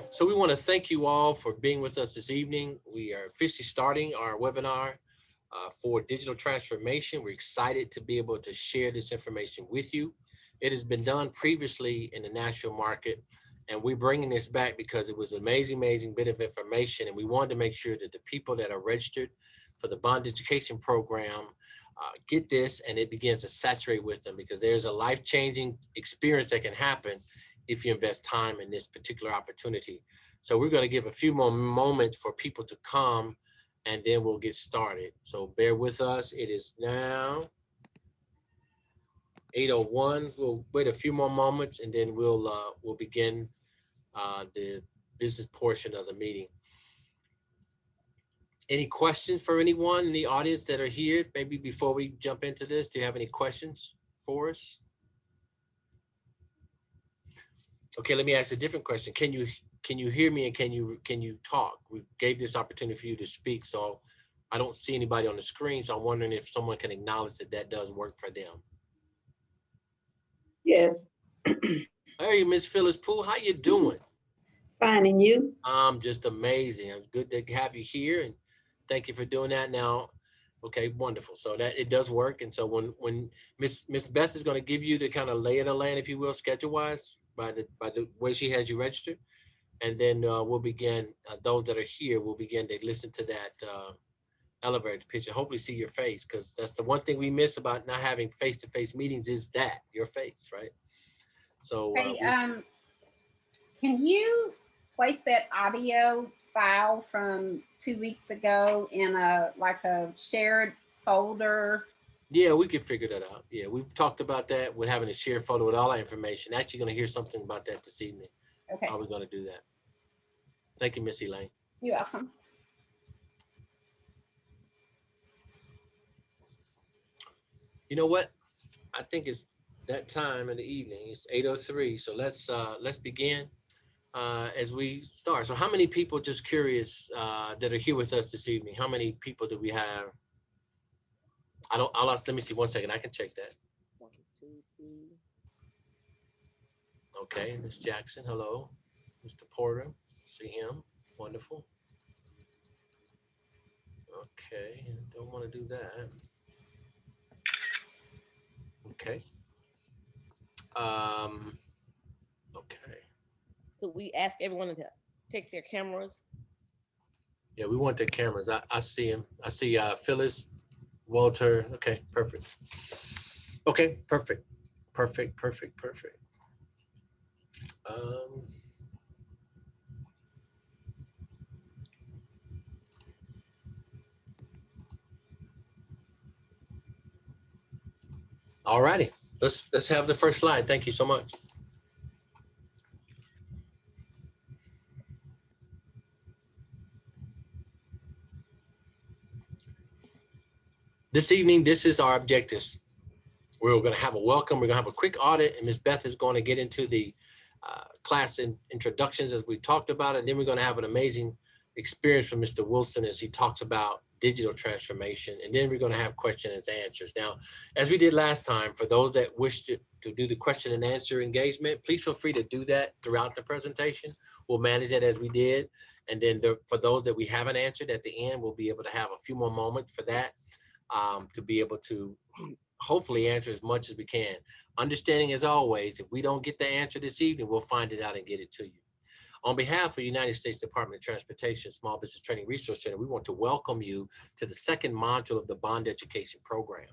So we want to thank you all for being with us this evening. We are officially starting our webinar for digital transformation. We're excited to be able to share this information with you. It has been done previously in the Nashville market, and we're bringing this back because it was an amazing bit of information, and we wanted to make sure that the people that are registered for the bond education program get this, and it begins to saturate with them, because there's a life-changing experience that can happen if you invest time in this particular opportunity. So we're going to give a few more moments for people to come, and then we'll get started. So bear with us. It is now 8:01. We'll wait a few more moments, and then we'll begin the business portion of the meeting. Any questions for anyone in the audience that are here? Maybe before we jump into this, do you have any questions for us? Okay, let me ask a different question. Can you hear me, and can you talk? We gave this opportunity for you to speak, so I don't see anybody on the screen, so I'm wondering if someone can acknowledge that that does work for them. Yes. Hey, Miss Phyllis Poole, how you doing? Fine, and you? I'm just amazing. It's good to have you here, and thank you for doing that. Now, okay, wonderful. So that it does work, and so when Miss Beth is going to give you the kind of lay of the land, if you will, schedule wise, by the way she has you registered, and then we'll begin. Those that are here will begin to listen to that elevator pitch and hopefully see your face, because that's the one thing we miss about not having face-to-face meetings is that your face, right? So hey, can you place that audio file from 2 weeks ago in a shared folder? yeah, we can figure that out. Yeah, we've talked about that. We're having a shared photo with all our information. Actually going to hear something about that this evening. Okay. How we're going to do that. Thank you, Miss Elaine. You're welcome. You know what? I think it's that time in the evening. It's 8:03. So let's begin as we start. So how many people, just curious, that are here with us this evening? How many people do we have? Let me see 1 second. I can check that. 1, 2, 3. Okay, Miss Jackson, hello. Mr. Porter, see him. Wonderful. Okay, don't want to do that. Okay. Okay. So we ask everyone to take their cameras. Yeah, we want their cameras. I see him. I see Phyllis, Walter. Okay, perfect. Okay, perfect. All righty. Let's have the first slide. Thank you so much. This evening, this is our objectives. We're going to have a welcome. We're going to have a quick audit, and Ms. Beth is going to get into the class introductions as we talked about it. And then we're going to have an amazing experience from Mr. Wilson as he talks about digital transformation. And then we're going to have questions and answers. Now, as we did last time, for those that wish to do the question and answer engagement, please feel free to do that throughout the presentation. We'll manage that as we did. And then for those that we haven't answered at the end, we'll be able to have a few more moments for that to be able to hopefully answer as much as we can. Understanding, as always, if we don't get the answer this evening, we'll find it out and get it to you. On behalf of the United States Department of Transportation Small Business Training Resource Center, we want to welcome you to the second module of the Bond Education Program.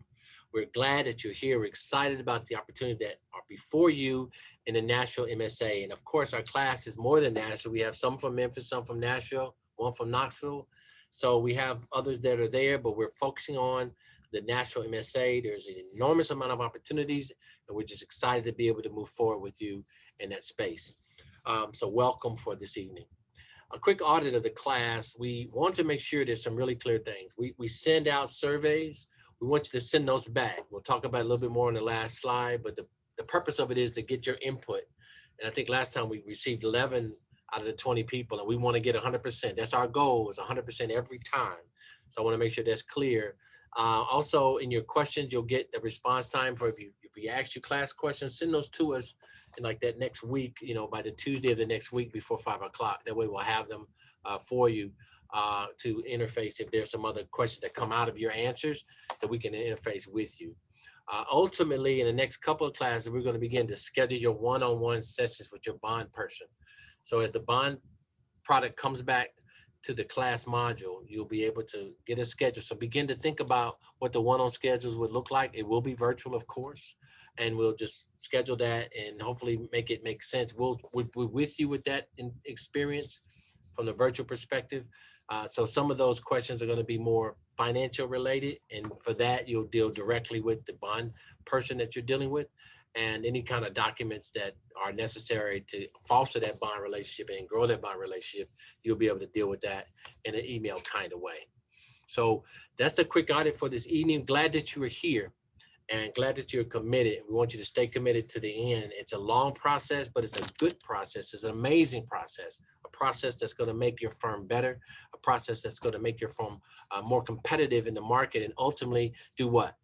We're glad that you're here. We're excited about the opportunities that are before you in the Nashville MSA. And of course, our class is more than that. So we have some from Memphis, some from Nashville, one from Knoxville. So we have others that are there, but we're focusing on the Nashville MSA. There's an enormous amount of opportunities, and we're just excited to be able to move forward with you in that space. So welcome for this evening. A quick audit of the class. We want to make sure there's some really clear things. We send out surveys. We want you to send those back. We'll talk about it a little bit more on the last slide, but the purpose of it is to get your input. And I think last time we received 11 out of the 20 people, and we want to get 100%. That's our goal, is 100% every time. So I want to make sure that's clear. Also, in your questions, you'll get the response time for if we ask you class questions, send those to us, in like that next week, by the Tuesday of the next week before 5 o'clock. That way we'll have them for you to interface if there's some other questions that come out of your answers that we can interface with you. Ultimately, in the next couple of classes, we're going to begin to schedule your one-on-one sessions with your bond person. So as the bond product comes back to the class module, you'll be able to get a schedule. So begin to think about what the one-on schedules would look like. It will be virtual, of course, and we'll just schedule that and hopefully make it make sense. We're with you with that experience from the virtual perspective. So some of those questions are going to be more financial related, and for that you'll deal directly with the bond person that you're dealing with, and any kind of documents that are necessary to foster that bond relationship and grow that bond relationship, you'll be able to deal with that in an email kind of way. So that's the quick audit for this evening. Glad that you are here and glad that you're committed. We want you to stay committed to the end. It's a long process, but it's a good process. It's an amazing process, a process that's going to make your firm better, a process that's going to make your firm more competitive in the market, and ultimately do what?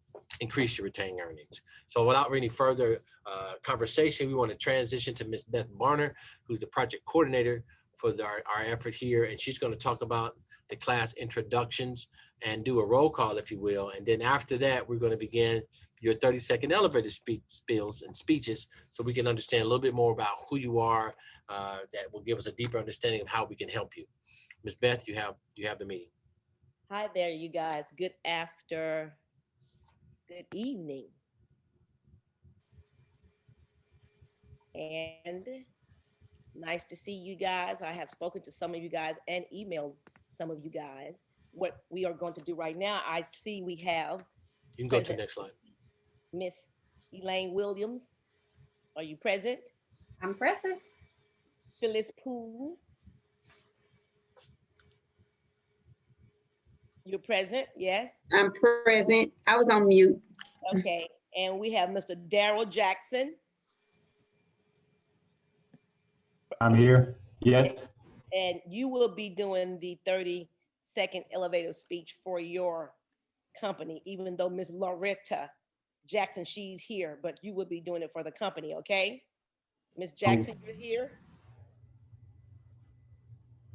Increase your retained earnings. So without any further conversation, we want to transition to Ms. Beth Barner, who's the project coordinator for our effort here. And she's going to talk about the class introductions and do a roll call, if you will. And then after that, we're going to begin your 30-second elevator spills and speeches so we can understand a little bit more about who you are. That will give us a deeper understanding of how we can help you. Ms. Beth, you have the meeting. Hi there, you guys. Good evening. And nice to see you guys. I have spoken to some of you guys and emailed some of you guys. What we are going to do right now, I see we have. You can go to the next slide. Miss Elaine Williams, are you present? I'm present. Phyllis Poole. You're present, yes? I'm present. I was on mute. Okay, and we have Mr. Darrell Jackson. I'm here, yes. And you will be doing the 30-second elevator speech for your company, even though Ms. Loretta Jackson, she's here, but you will be doing it for the company, okay? Ms. Jackson, you're here?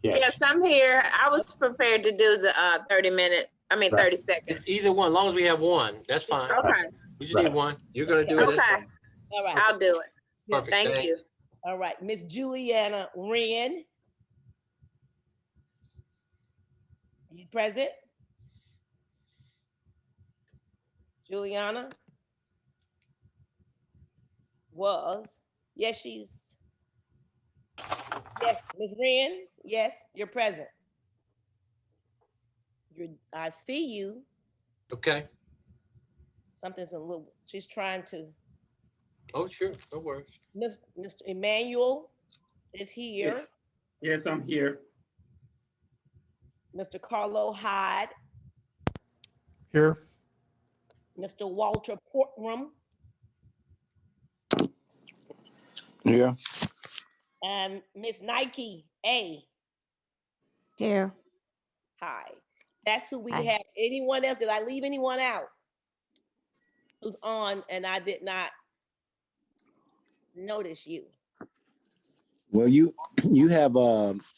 Yes. I'm here. I was prepared to do the 30 Right. seconds. It's either one, as long as we have one, that's fine. Okay. We just need one. You're going to do it. Okay. All right. I'll do it. Perfect. Thank you. All right, Miss Juliana Wren. You present? Juliana? Yes, yes, Ms. Wren, yes, you're present. I see you. Okay. Something's a little, she's trying to. Oh, sure. No worries. Mr. Emmanuel is here. Yes, I'm here. Mr. Carlo Hyde. Here. Mr. Walter Portram. Here. And Miss Nike A. Here. Hi. That's who we Hi. have. Anyone else? Did I leave anyone out? Who's on and I did not notice you? Well, you have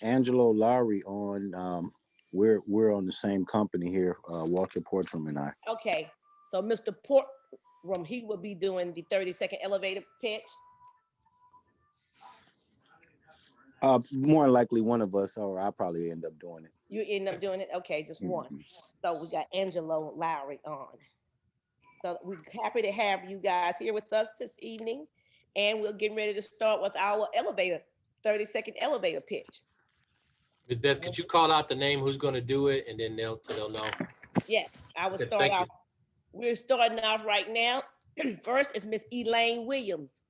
Angelo Lowry on. We're on the same company here, Walter Portram and I. Okay. So Mr. Portram, he will be doing the 30-second elevator pitch. More likely one of us, or I'll probably end up doing it. You end up doing it? Okay, just one. So we got Angelo Lowry on. So we're happy to have you guys here with us this evening. And we're getting ready to start with our 30-second elevator pitch. Beth, could you call out the name who's going to do it, and then they'll know? Yes, I will Okay, start thank off. you. We're starting off right now. First is Miss Elaine Williams.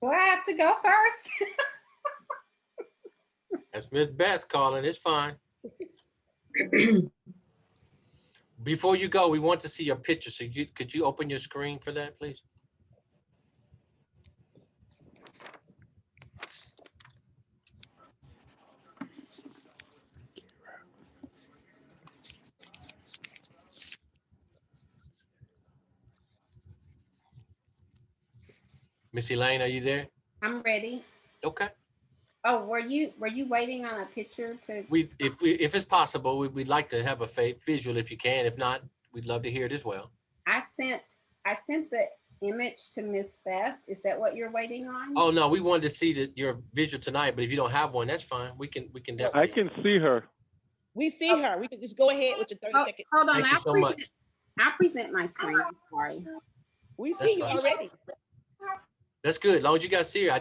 Do I have to go first? That's Miss Beth calling. It's fine. Before you go, we want to see your picture. So could you open your screen for that, please? Miss Elaine, are you there? I'm ready. Okay. Oh, were you waiting on a picture to? If it's possible, we'd like to have a visual if you can. If not, we'd love to hear it as well. I sent the image to Miss Beth. Is that what you're waiting on? Oh no, we wanted to see your visual tonight, but if you don't have one, that's fine. We can definitely. I can see her. We see her. We can just go ahead with your 30-second. Hold on. Thank you so much. I'll present my screen. Sorry. We see you fine. already. That's good. As long as you guys see her,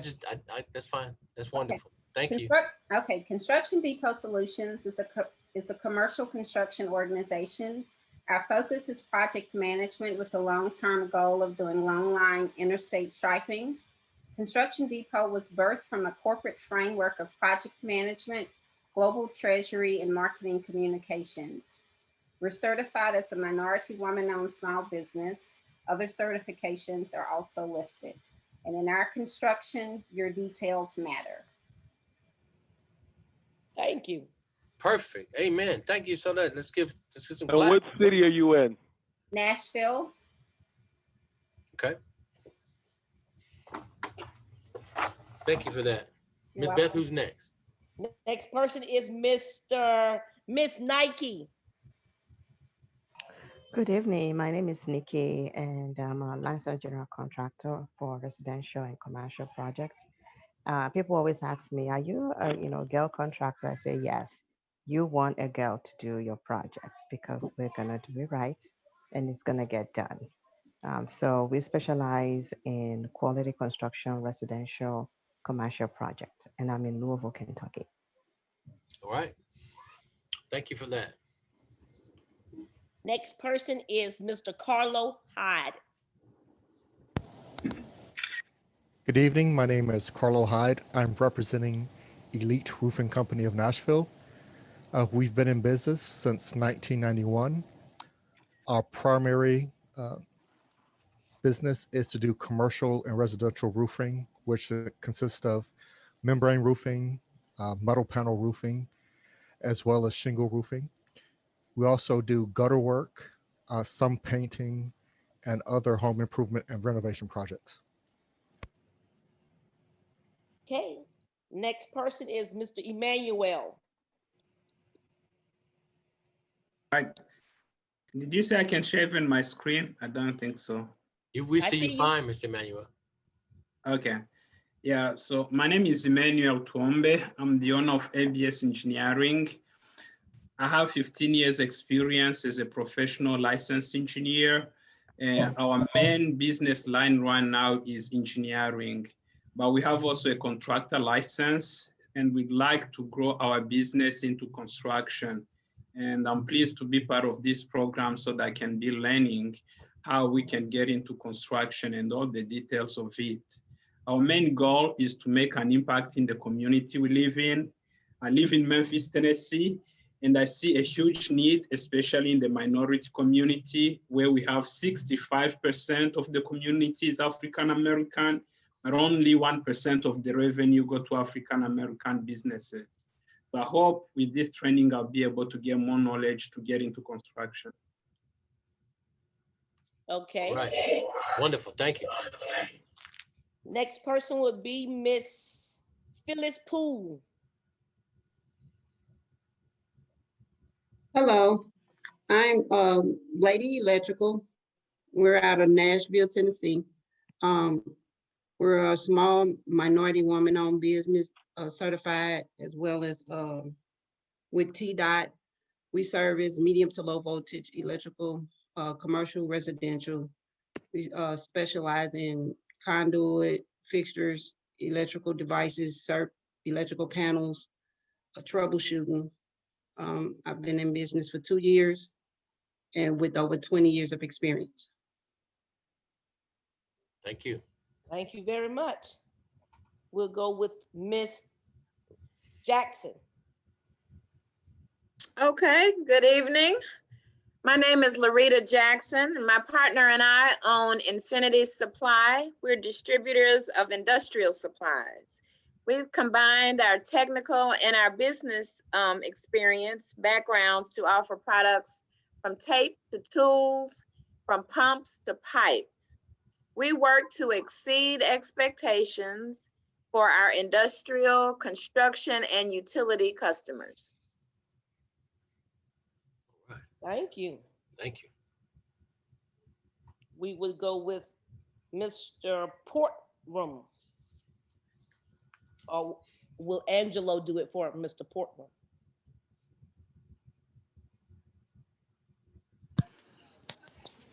that's fine. That's wonderful. Thank you. Okay. Construction Depot Solutions is a commercial construction organization. Our focus is project management with the long-term goal of doing long-line interstate striping. Construction Depot was birthed from a corporate framework of project management, global treasury, and marketing communications. We're certified as a minority woman-owned small business. Other certifications are also listed. And in our construction, your details matter. Thank you. Perfect. Amen. Thank you so much. Let's give some And what clap. city are you in? Nashville. Okay. Thank you for that. You're Miss Beth, welcome. who's next? Next person is Miss Nike. Good evening. My name is Nikki, and I'm a licensed general contractor for residential and commercial projects. People always ask me, "Are you a girl contractor?" I say, "Yes. You want a girl to do your projects because we're gonna do it right, and it's gonna get done." So we specialize in quality construction, residential, commercial projects, and I'm in Louisville, Kentucky. All right. Thank you for that. Next person is Mr. Carlo Hyde. Good evening. My name is Carlo Hyde. I'm representing Elite Roofing Company of Nashville. We've been in business since 1991. Our primary business is to do commercial and residential roofing, which consists of membrane roofing, metal panel roofing, as well as shingle roofing. We also do gutter work, some painting, and other home improvement and renovation projects. Okay. Next person is Mr. Emmanuel. Right. Did you say I can share even my screen? I don't think so. We see you fine, Mr. Emmanuel. Okay. Yeah, so my name is Emmanuel Tuombe. I'm the owner of ABS Engineering. I have 15 years experience as a professional licensed engineer. Our main business line right now is engineering, but we have also a contractor license, and we'd like to grow our business into construction. And I'm pleased to be part of this program so that I can be learning how we can get into construction and all the details of it. Our main goal is to make an impact in the community we live in. I live in Memphis, Tennessee, and I see a huge need, especially in the minority community, where we have 65% of the community is African-American, but only 1% of the revenue go to African-American businesses. So I hope with this training, I'll be able to get more knowledge to get into construction. Okay. Right. Wonderful. Thank you. Next person would be Miss Phyllis Poole. Hello, I'm Lady Electrical. We're out of Nashville, Tennessee. We're a small minority woman-owned business, certified as well as with TDOT. We service medium to low voltage electrical, commercial, residential. We specialize in conduit, fixtures, electrical devices, electrical panels, troubleshooting. I've been in business for 2 years and with over 20 years of experience. Thank you. Thank you very much. We'll go with Miss Jackson. Okay, good evening. My name is Larita Jackson, and my partner and I own Infinity Supply. We're distributors of industrial supplies. We've combined our technical and our business experience backgrounds to offer products from tape to tools, from pumps to pipes. We work to exceed expectations for our industrial, construction, and utility customers. Thank you. Thank you. We would go with Mr. Portroom. Or will Angelo do it for Mr. Portroom?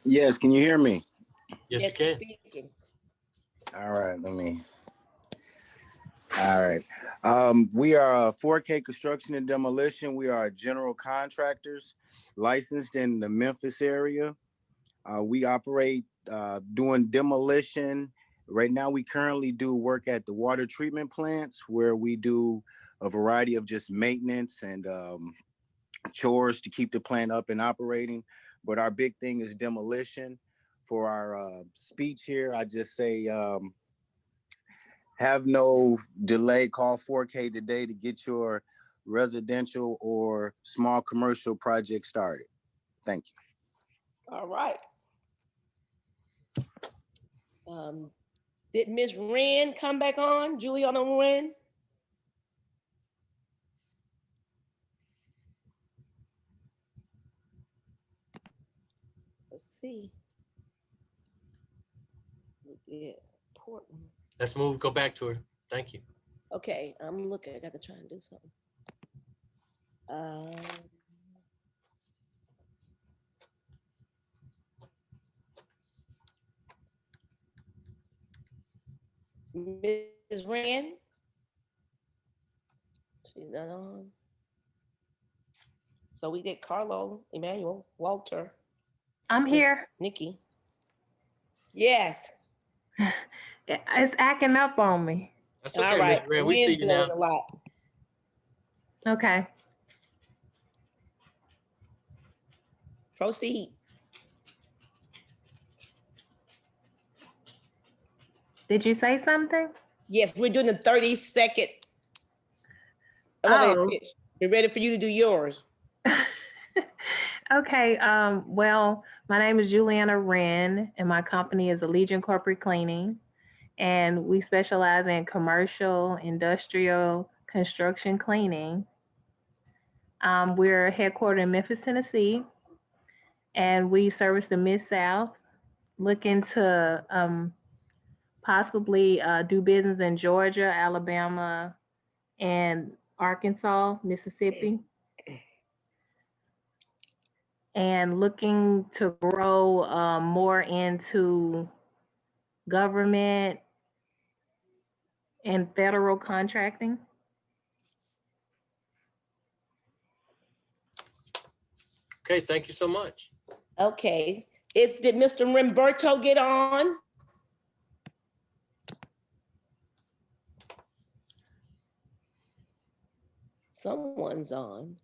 Yes, can you hear me? Yes, you can. Speaking. All right, all right. We are 4K Construction and Demolition. We are general contractors licensed in the Memphis area. We operate doing demolition. Right now, we currently do work at the water treatment plants where we do a variety of just maintenance and chores to keep the plant up and operating. But our big thing is demolition. For our speech here, I just say, have no delay, call 4K today to get your residential or small commercial project started. Thank you. All right. Did Ms. Wren come back on? Juliana Wren? Let's see. Yeah, Portland. Let's move, go back to her. Thank you. Okay, I'm looking. I got to try and do something. Ms. Wren? She's not on. So we get Carlo, Emmanuel, Walter. I'm here. Nikki. Yes. It's acting up on me. That's okay, Ms. Wren. We see you now. A lot. Okay. Proceed. Did you say something? Yes, we're doing a 30-second. Oh. We're ready for you to do yours. Okay. Well, my name is Juliana Wren, and my company is Allegiant Corporate Cleaning, and we specialize in commercial, industrial, construction cleaning. We're headquartered in Memphis, Tennessee, and we service the Mid-South, looking to possibly do business in Georgia, Alabama, and Arkansas, Mississippi. And looking to grow more into government and federal contracting. Okay, thank you so much. Okay. Did Mr. Rimberto get on? Someone's on.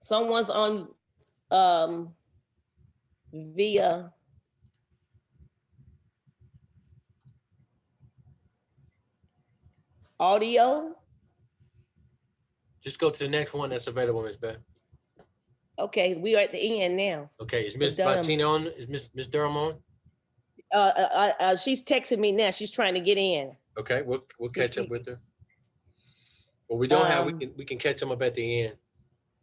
Someone's on via audio. Just go to the next one that's available, Ms. Beth. Okay, we are at the end now. Okay, is Ms. Martina on? Is Ms. Durham on? She's texting me now. She's trying to get in. Okay, we'll catch up with her. Well, we don't have. We can catch them up at the end.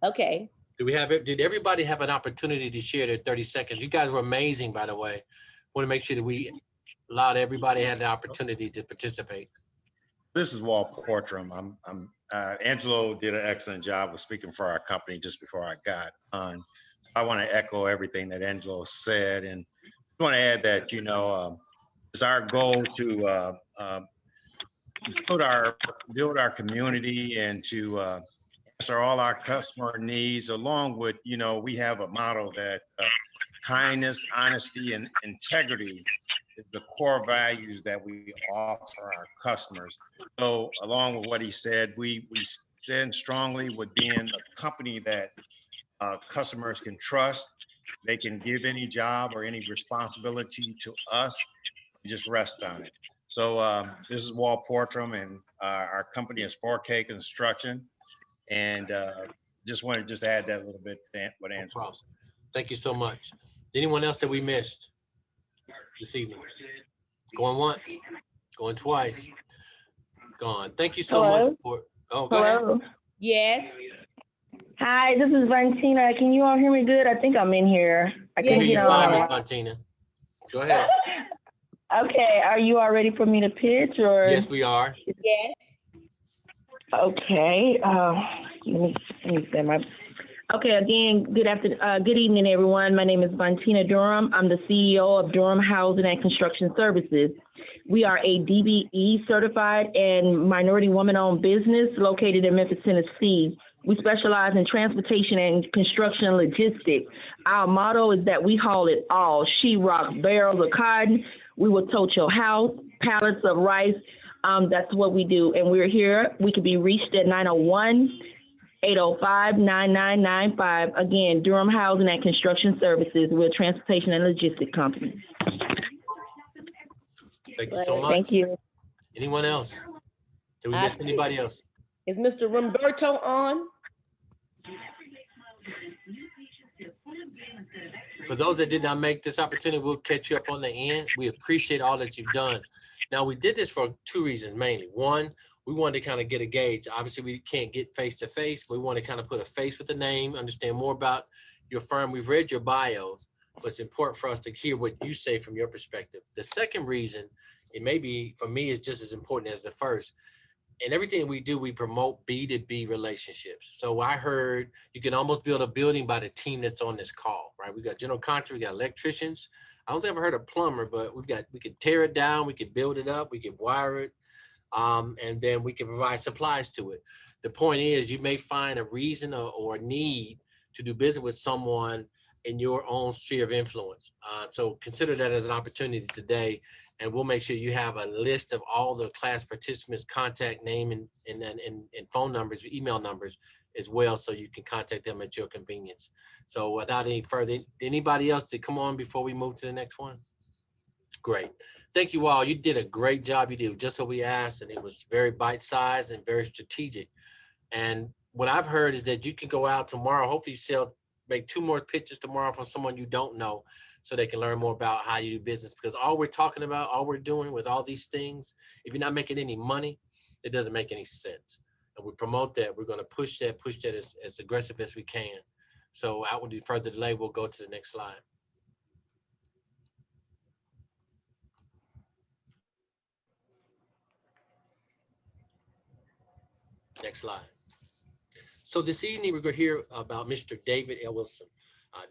Okay. Did everybody have an opportunity to share their 30 seconds? You guys were amazing, by the way. Want to make sure that we allowed everybody had the opportunity to participate. This is Walt Portram. Angelo did an excellent job of speaking for our company just before I got on. I want to echo everything that Angelo said, and I want to add that it's our goal to build our community and to answer all our customer needs. Along with we have a motto that kindness, honesty, and integrity is the core values that we offer our customers. So along with what he said, we stand strongly with being a company that customers can trust. They can give any job or any responsibility to us and just rest on it. So this is Walt Portram, and our company is 4K Construction. And just wanted to add that little bit what Angelo said. Thank you so much. Anyone else that we missed? this evening? Going once, going twice, gone. Thank you so much for, oh, go ahead. Hello. Yes. Hi, this is Valentina. Can you all hear me good? I think I'm in here. I Can can hear hear you fine, all Ms. right. Valentina. Go ahead. Okay, are you all ready for me to pitch or? Yes, we are. Yes. Okay, let me say my. Okay, again, good evening, everyone. My name is Valentina Durham. I'm the CEO of Durham Housing and Construction Services. We are a DBE certified and minority woman-owned business located in Memphis, Tennessee. We specialize in transportation and construction logistics. Our motto is that we haul it all: sheetrock, barrels of cotton. We will tote your house, pallets of rice. That's what we do. And we're here. We can be reached at 901-805-9995. Again, Durham Housing and Construction Services. We're a transportation and logistics company. Thank you so much. Thank you. Anyone else? Did we miss anybody else? Is Mr. Roberto on? For those that did not make this opportunity, we'll catch you up on the end. We appreciate all that you've done. Now, we did this for two reasons mainly. One, we wanted to kind of get a gauge. Obviously, we can't get face to face. We want to kind of put a face with the name, understand more about your firm. We've read your bios, but it's important for us to hear what you say from your perspective. The second reason, it may be, for me, is just as important as the first. In everything we do, we promote B2B relationships. So I heard you can almost build a building by the team that's on this call, right? We got general contractors, we got electricians. I don't think I've heard of plumber, but we can tear it down, we can build it up, we can wire it, and then we can provide supplies to it. The point is, you may find a reason or a need to do business with someone in your own sphere of influence. So consider that as an opportunity today, and we'll make sure you have a list of all the class participants' contact name and phone numbers, email numbers as well, so you can contact them at your convenience. So without any further, anybody else to come on before we move to the next one? Great. Thank you all. You did a great job. You did just what we asked, and it was very bite-sized and very strategic. And what I've heard is that you can go out tomorrow, hopefully make 2 more pictures tomorrow from someone you don't know, so they can learn more about how you do business. Because all we're talking about, all we're doing with all these things, if you're not making any money, it doesn't make any sense. And we promote that. We're going to push that as aggressive as we can. So I would further delay, we'll go to the next slide. Next slide. So this evening, we're going to hear about Mr. David L. Wilson.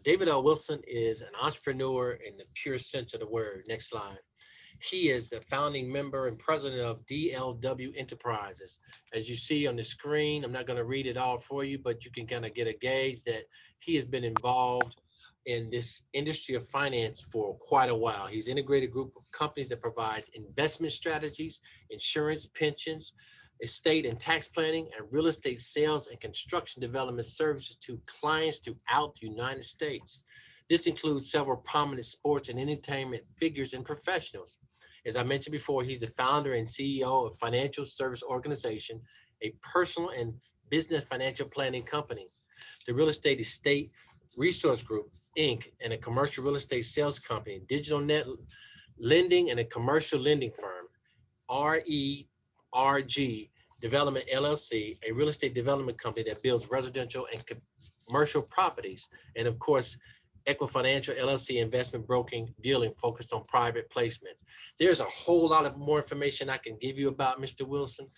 David L. Wilson is an entrepreneur in the pure sense of the word. Next slide. He is the founding member and president of DLW Enterprises. As you see on the screen, I'm not going to read it all for you, but you can kind of get a gauge that he has been involved in this industry of finance for quite a while. He's integrated a group of companies that provides investment strategies, insurance, pensions, estate and tax planning, and real estate sales and construction development services to clients throughout the United States. This includes several prominent sports and entertainment figures and professionals. As I mentioned before, he's the founder and CEO of Financial Service Organization, a personal and business financial planning company. The Real Estate Resource Group, Inc., and a commercial real estate sales company, Digital Net Lending, and a commercial lending firm, RERG Development LLC, a real estate development company that builds residential and commercial properties, and of course, Equifinancial LLC, investment broking, dealing focused on private placements. There's a whole lot of more information I can give you about Mr. Wilson,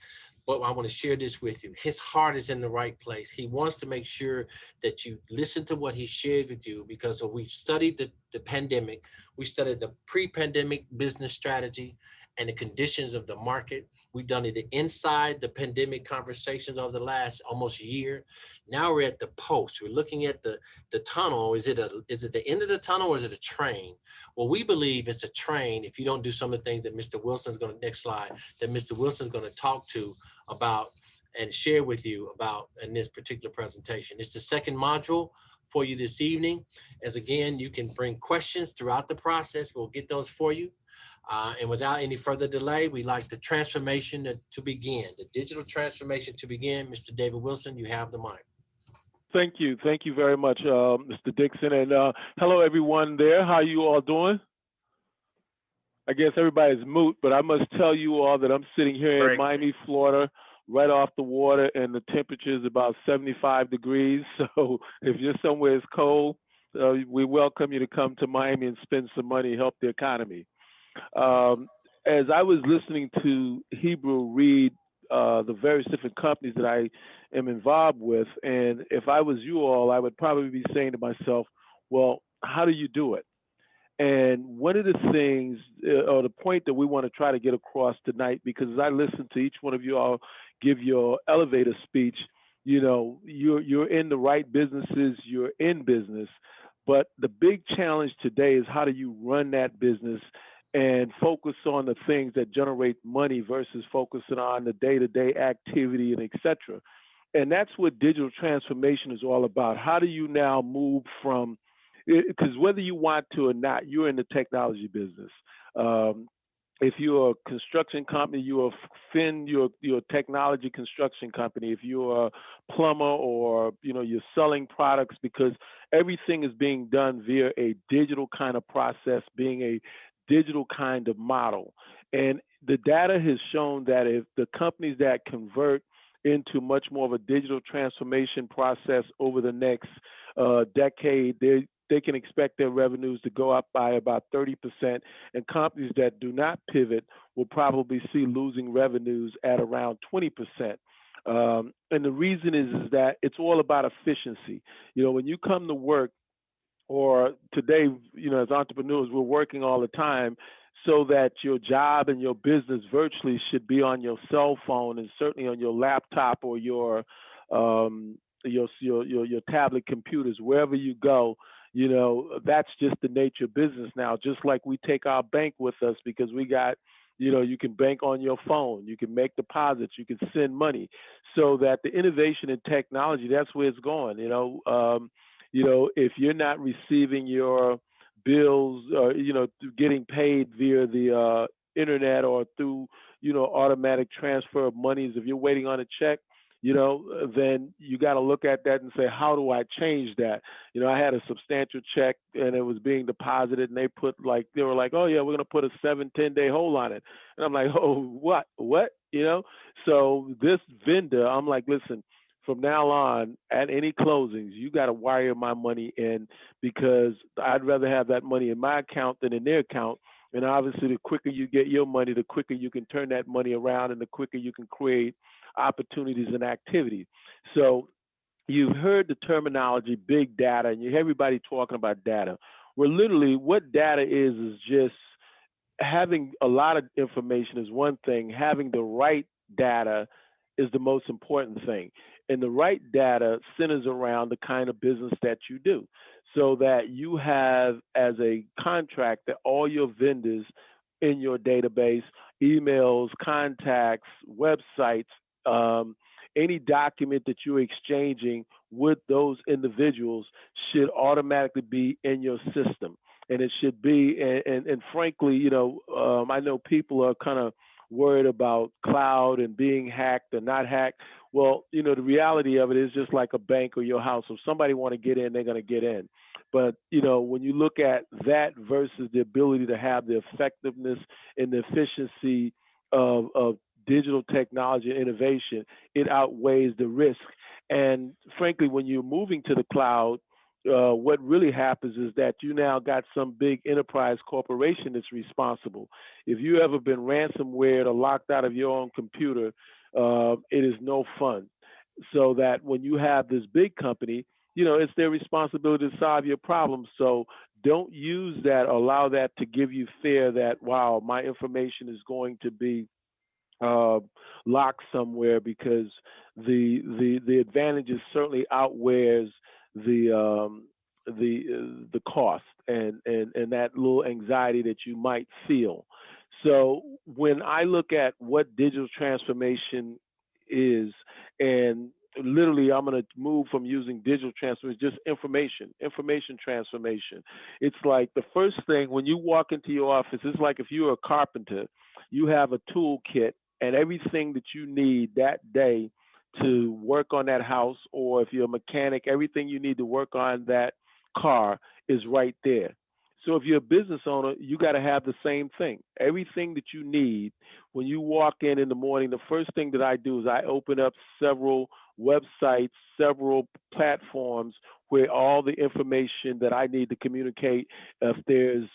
but I want to share this with you. His heart is in the right place. He wants to make sure that you listen to what he shared with you, because we studied the pandemic, we studied the pre-pandemic business strategy and the conditions of the market. We've done it inside the pandemic conversations over the last almost year. Now we're at the post. We're looking at the tunnel. Is it the end of the tunnel, or is it a train? Well, we believe it's a train if you don't do some of the things that Mr. Wilson's going to, next slide, that Mr. Wilson's going to talk to about and share with you about in this particular presentation. It's the second module for you this evening. As again, you can bring questions throughout the process. We'll get those for you. And without any further delay, we'd like the transformation to begin, the digital transformation to begin. Mr. David Wilson, you have the mic. Thank you. Thank you very much, Mr. Dixon. And hello, everyone there. How you all doing? I guess everybody's moot, but I must tell you all that I'm sitting here in Greg. Miami, Florida, right off the water, and the temperature is about 75 degrees. So if you're somewhere it's cold, we welcome you to come to Miami and spend some money, help the economy. As I was listening to Hebrew read the various different companies that I am involved with, and if I was you all, I would probably be saying to myself, well, how do you do it? And one of the things, or the point that we want to try to get across tonight, because as I listen to each one of you all give your elevator speech, you know, you're in the right businesses, you're in business, but the big challenge today is how do you run that business and focus on the things that generate money versus focusing on the day-to-day activity and et cetera. And that's what digital transformation is all about. How do you now move from, because whether you want to or not, you're in the technology business. If you're a construction company, you're a technology construction company. If you're a plumber, or you're selling products, because everything is being done via a digital kind of process, being a digital kind of model. And the data has shown that if the companies that convert into much more of a digital transformation process over the next decade, they can expect their revenues to go up by about 30%, and companies that do not pivot will probably see losing revenues at around 20%. And the reason is that it's all about efficiency. When you come to work, or today, as entrepreneurs, we're working all the time, so that your job and your business virtually should be on your cell phone, and certainly on your laptop or your tablet computers, wherever you go. That's just the nature of business now. Just like we take our bank with us, because we got, you can bank on your phone, you can make deposits, you can send money. So that the innovation in technology, that's where it's going. If you're not receiving your bills, getting paid via the internet or through, automatic transfer of monies, if you're waiting on a check, then you got to look at that and say, how do I change that? I had a substantial check and it was being deposited, and they were like, oh yeah, we're going to put a 7-10 day hold on it. And I'm like, oh, what? So this vendor, I'm like, listen, from now on, at any closings, you got to wire my money in, because I'd rather have that money in my account than in their account. And obviously, the quicker you get your money, the quicker you can turn that money around, and the quicker you can create opportunities and activity. So you've heard the terminology big data, and you hear everybody talking about data. Well, literally what data is just having a lot of information is one thing. Having the right data is the most important thing. And the right data centers around the kind of business that you do, so that you have, as a contractor, all your vendors in your database, emails, contacts, websites, any document that you're exchanging with those individuals should automatically be in your system. And it should be, and frankly, I know people are kind of worried about cloud and being hacked or not hacked. Well, the reality of it is just like a bank or your house. If somebody want to get in, they're going to get in. But, when you look at that versus the ability to have the effectiveness and the efficiency of digital technology and innovation, it outweighs the risk. And frankly, when you're moving to the cloud, what really happens is that you now got some big enterprise corporation that's responsible. If you ever been ransomware or locked out of your own computer, it is no fun. So that when you have this big company, it's their responsibility to solve your problems. So don't use that, allow that to give you fear that, wow, my information is going to be locked somewhere, because the advantages certainly outweighs the cost and that little anxiety that you might feel. So when I look at what digital transformation is, and literally I'm going to move from using digital transformation, just information transformation. It's like the first thing when you walk into your office, it's like if you're a carpenter, you have a toolkit and everything that you need that day to work on that house, or if you're a mechanic, everything you need to work on that car is right there. So if you're a business owner, you got to have the same thing. Everything that you need when you walk in the morning, the first thing that I do is I open up several websites, several platforms where all the information that I need to communicate, if there's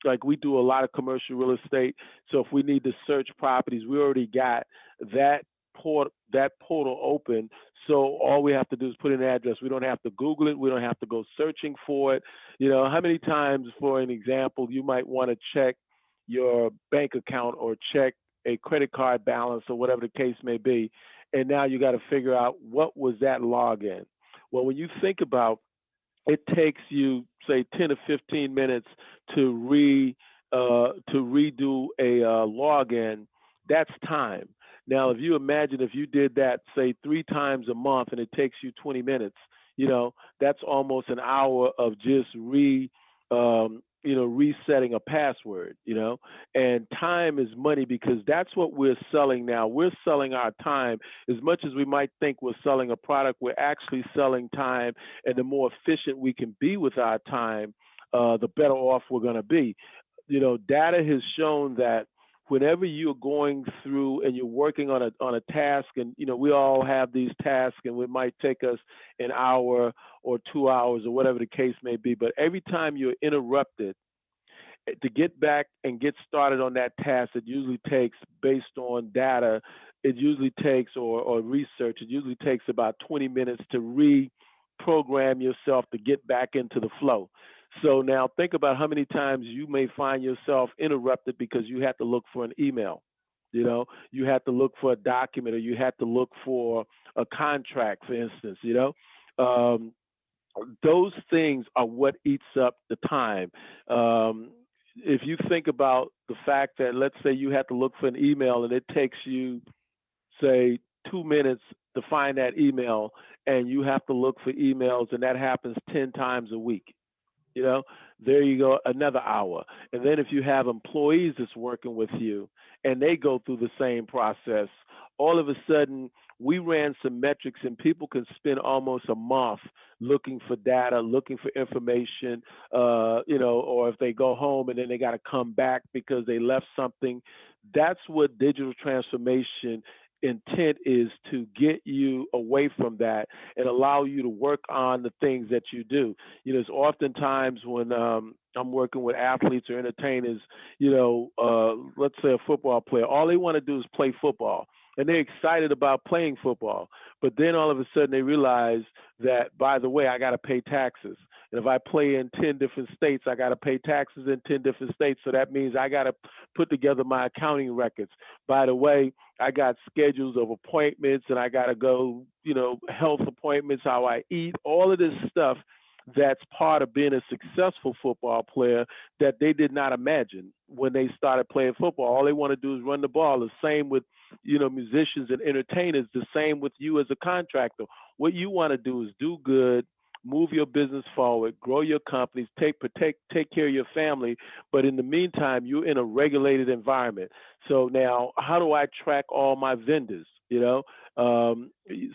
like we do a lot of commercial real estate. So if we need to search properties, we already got that portal open. So all we have to do is put in an address. We don't have to Google it. We don't have to go searching for it. You know, how many times, for an example, you might want to check your bank account or check a credit card balance or whatever the case may be. And now you got to figure out what was that login. Well, when you think about it, takes you say 10 to 15 minutes to redo a login. That's time. Now, if you imagine if you did that, say 3 times a month, and it takes you 20 minutes, you know, that's almost an hour of just resetting a password, you know, and time is money, because that's what we're selling now. We're selling our time. As much as we might think we're selling a product, we're actually selling time, and the more efficient we can be with our time, the better off we're going to be. You know, data has shown that whenever you're going through and you're working on a task, and you know, we all have these tasks, and it might take us an hour or 2 hours or whatever the case may be, but every time you're interrupted to get back and get started on that task, it usually takes, based on data, it usually takes, or research, it usually takes about 20 minutes to reprogram yourself to get back into the flow. So now think about how many times you may find yourself interrupted because you had to look for an email, you know, you had to look for a document, or you had to look for a contract, for instance, you know. Those things are what eats up the time. If you think about the fact that, let's say you had to look for an email and it takes you, say, 2 minutes to find that email, and you have to look for emails, and that happens 10 times a week. You know, there you go, another hour. And then if you have employees that's working with you and they go through the same process, all of a sudden we ran some metrics, and people can spend almost a month looking for data, looking for information, you know, or if they go home and then they got to come back because they left something. That's what digital transformation intent is, to get you away from that and allow you to work on the things that you do. You know, it's oftentimes when I'm working with athletes or entertainers, you know, let's say a football player, all they want to do is play football, and they're excited about playing football. But then all of a sudden they realize that, by the way, I got to pay taxes. And if I play in 10 different states, I got to pay taxes in 10 different states. So that means I got to put together my accounting records. By the way, I got schedules of appointments, and I got to go, you know, health appointments, how I eat, all of this stuff that's part of being a successful football player that they did not imagine when they started playing football. All they want to do is run the ball. The same with, you know, musicians and entertainers, the same with you as a contractor. What you want to do is do good, move your business forward, grow your companies, take care of your family. But in the meantime, you're in a regulated environment. So now, how do I track all my vendors? You know,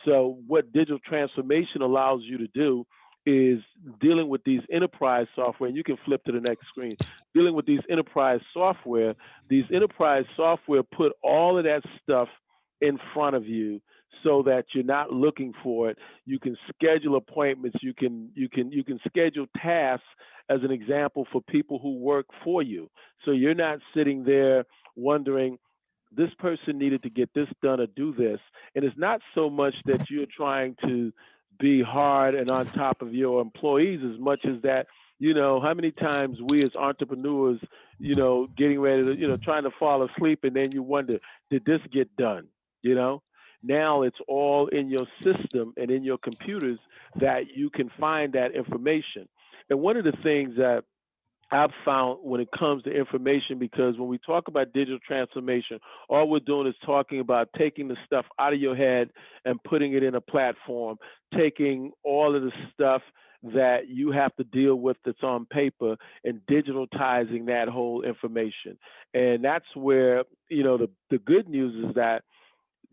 so what digital transformation allows you to do is dealing with these enterprise software, and you can flip to the next screen, dealing with these enterprise software put all of that stuff in front of you so that you're not looking for it. You can schedule appointments, you can schedule tasks, as an example, for people who work for you. So you're not sitting there wondering, this person needed to get this done or do this. And it's not so much that you're trying to be hard and on top of your employees, as much as that, you know, how many times we as entrepreneurs, you know, getting ready to, you know, trying to fall asleep, and then you wonder, did this get done? You know, now it's all in your system and in your computers that you can find that information. And one of the things that I've found when it comes to information, because when we talk about digital transformation, all we're doing is talking about taking the stuff out of your head and putting it in a platform, taking all of the stuff that you have to deal with that's on paper and digitalizing that whole information. And that's where, you know, the good news is that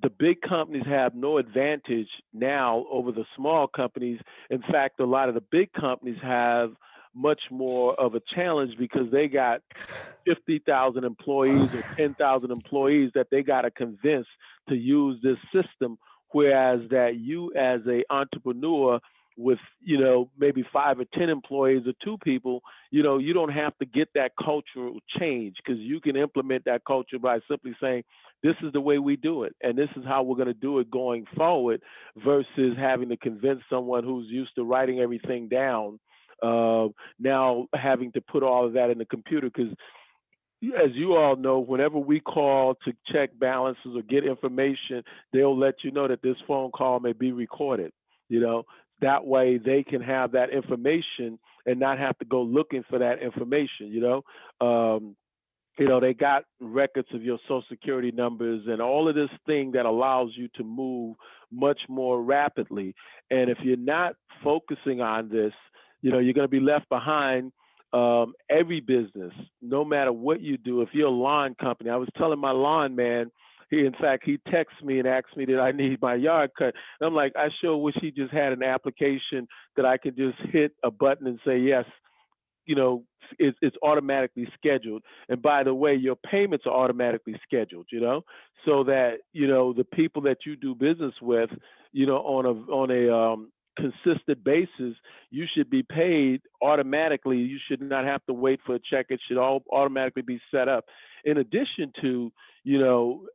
the big companies have no advantage now over the small companies. In fact, a lot of the big companies have much more of a challenge because they got 50,000 employees or 10,000 employees that they got to convince to use this system. Whereas that you as a entrepreneur with, maybe 5 or 10 employees or 2 people, you don't have to get that cultural change because you can implement that culture by simply saying, this is the way we do it. And this is how we're going to do it going forward versus having to convince someone who's used to writing everything down, now having to put all of that in the computer. Because as you all know, whenever we call to check balances or get information, they'll let you know that this phone call may be recorded. That way they can have that information and not have to go looking for that information. They got records of your social security numbers and all of this thing that allows you to move much more rapidly. And if you're not focusing on this, you're going to be left behind. Every business, no matter what you do, if you're a lawn company, I was telling my lawn man, he texts me and asks me that I need my yard cut. And I'm like, I sure wish he just had an application that I could just hit a button and say, yes, it's automatically scheduled. And by the way, your payments are automatically scheduled, so that, the people that you do business with, on a consistent basis, you should be paid automatically. You should not have to wait for a check. It should all automatically be set up. In addition to,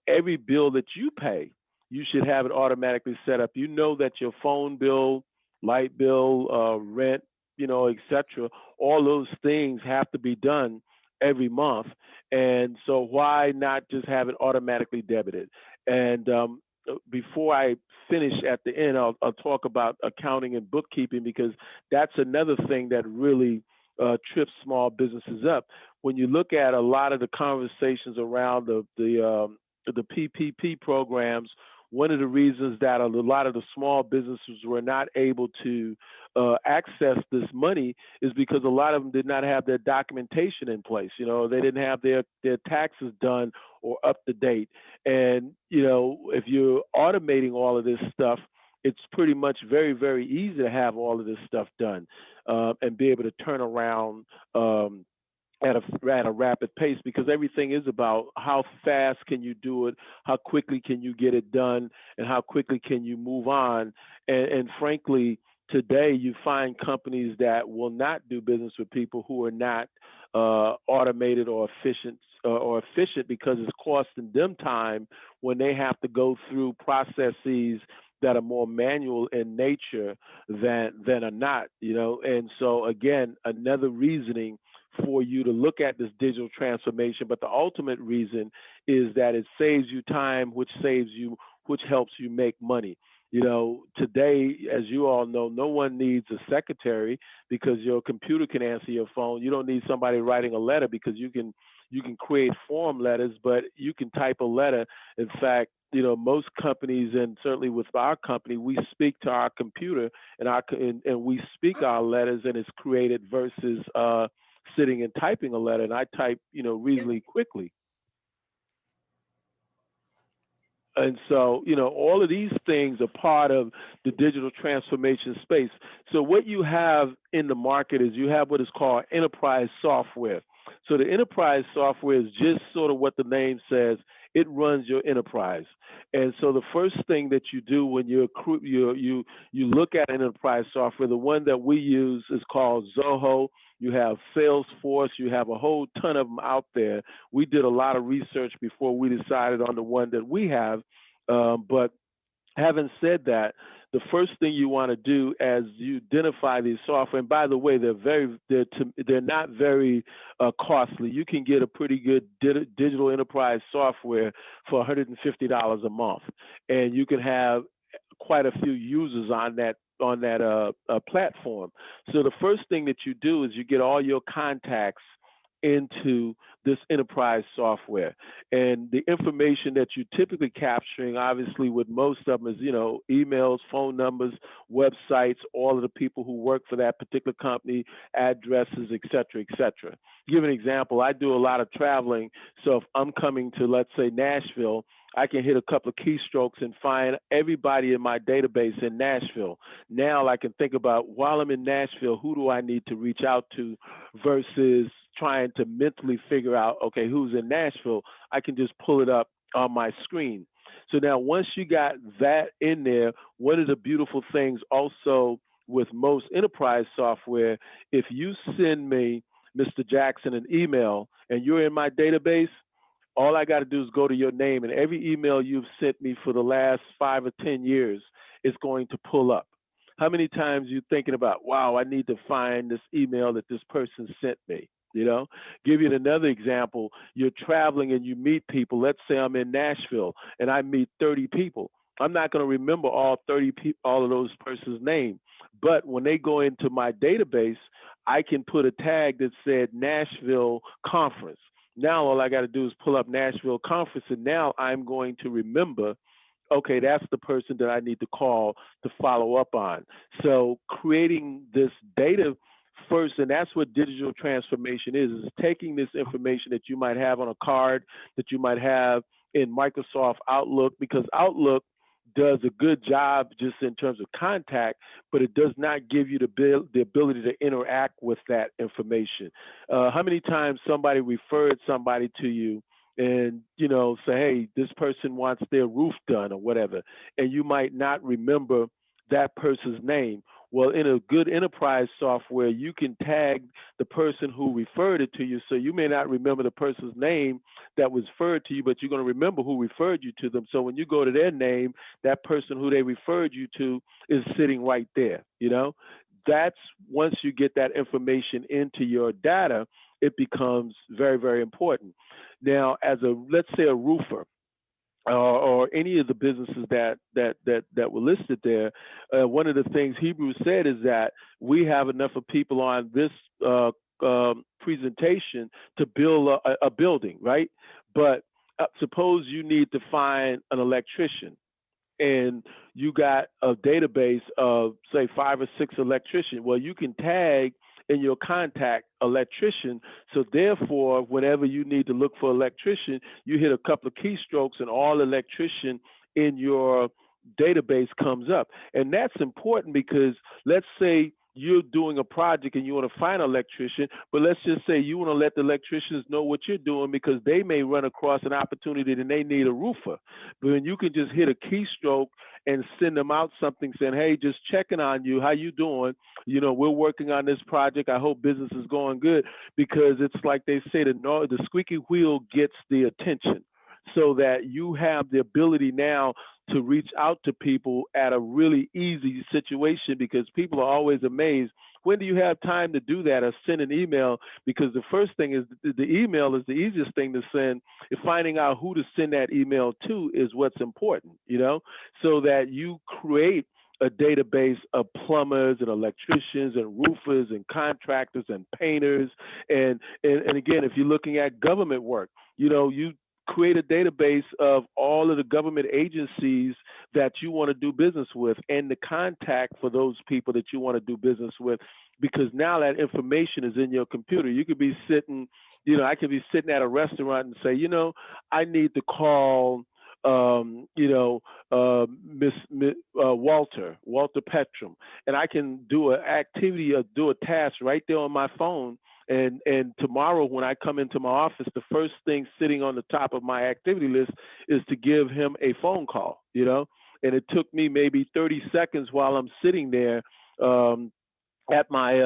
every bill that you pay, you should have it automatically set up. That your phone bill, light bill, rent, etc. All those things have to be done every month. And so why not just have it automatically debited? And before I finish at the end, I'll talk about accounting and bookkeeping, because that's another thing that really trips small businesses up. When you look at a lot of the conversations around the PPP programs, one of the reasons that a lot of the small businesses were not able to access this money is because a lot of them did not have their documentation in place. They didn't have their taxes done or up to date. And, if you're automating all of this stuff, it's pretty much very, very easy to have all of this stuff done and be able to turn around at a rapid pace, because everything is about how fast can you do it, how quickly can you get it done, and how quickly can you move on. And frankly, today you find companies that will not do business with people who are not automated or efficient because it's costing them time when they have to go through processes that are more manual in nature than are not, And so again, another reasoning for you to look at this digital transformation, but the ultimate reason is that it saves you time, which helps you make money. Today, as you all know, no one needs a secretary because your computer can answer your phone. You don't need somebody writing a letter because you can create form letters, but you can type a letter. In fact, most companies, and certainly with our company, we speak to our computer and we speak our letters, and it's created versus sitting and typing a letter. And I type, reasonably quickly. And so, all of these things are part of the digital transformation space. So what you have in the market is you have what is called enterprise software. So the enterprise software is just sort of what the name says. It runs your enterprise. And so the first thing that you do when you look at enterprise software, the one that we use is called Zoho. You have Salesforce. You have a whole ton of them out there. We did a lot of research before we decided on the one that we have. But having said that, the first thing you want to do as you identify these software, and by the way, they're not very costly. You can get a pretty good digital enterprise software for $150 a month, and you can have quite a few users on that platform. So the first thing that you do is you get all your contacts into this enterprise software, and the information that you're typically capturing, obviously with most of them, is emails, phone numbers, websites, all of the people who work for that particular company, addresses, et cetera, et cetera. To give an example, I do a lot of traveling, so if I'm coming to, let's say, Nashville, I can hit a couple of keystrokes and find everybody in my database in Nashville. Now I can think about, while I'm in Nashville, who do I need to reach out to versus trying to mentally figure out, okay, who's in Nashville? I can just pull it up on my screen. So now once you got that in there, one of the beautiful things also with most enterprise software, if you send me, Mr. Jackson, an email and you're in my database, all I got to do is go to your name, and every email you've sent me for the last 5 or 10 years is going to pull up. How many times you thinking about, wow, I need to find this email that this person sent me? You know, give you another example. You're traveling and you meet people. Let's say I'm in Nashville and I meet 30 people. I'm not going to remember all 30 people, all of those person's name. But when they go into my database, I can put a tag that said Nashville Conference. Now all I got to do is pull up Nashville Conference, and now I'm going to remember, okay, that's the person that I need to call to follow up on. So creating this data first, and that's what digital transformation is taking this information that you might have on a card, that you might have in Microsoft Outlook, because Outlook does a good job just in terms of contact, but it does not give you the ability to interact with that information. How many times somebody referred somebody to you and, you know, say, hey, this person wants their roof done or whatever, and you might not remember that person's name. Well, in a good enterprise software, you can tag the person who referred it to you. So you may not remember the person's name that was referred to you, but you're going to remember who referred you to them. So when you go to their name, that person who they referred you to is sitting right there. You know, that's once you get that information into your data, it becomes very, very important. Now, as let's say a roofer, or any of the businesses that were listed there, one of the things Hebrews said is that we have enough of people on this presentation to build a building, right? But suppose you need to find an electrician, and you got a database of, say, 5 or 6 electricians. Well, you can tag in your contact electrician. So therefore, whenever you need to look for electrician, you hit a couple of keystrokes and all electrician in your database comes up. And that's important because let's say you're doing a project and you want to find an electrician, but let's just say you want to let the electricians know what you're doing because they may run across an opportunity and they need a roofer. But then you can just hit a keystroke and send them out something saying, hey, just checking on you. How you doing? You know, we're working on this project. I hope business is going good, because it's like they say, the squeaky wheel gets the attention, so that you have the ability now to reach out to people at a really easy situation, because people are always amazed. When do you have time to do that or send an email? Because the first thing is the email is the easiest thing to send. Finding out who to send that email to is what's important, you know, so that you create a database of plumbers and electricians and roofers and contractors and painters. And again, if you're looking at government work, you know, you create a database of all of the government agencies that you want to do business with and the contact for those people that you want to do business with, because now that information is in your computer. You could be sitting, you know, I could be sitting at a restaurant and say, you know, I need to call, Walter Petrum, and I can do an activity or do a task right there on my phone. And tomorrow when I come into my office, the first thing sitting on the top of my activity list is to give him a phone call, you know, and it took me maybe 30 seconds while I'm sitting there at my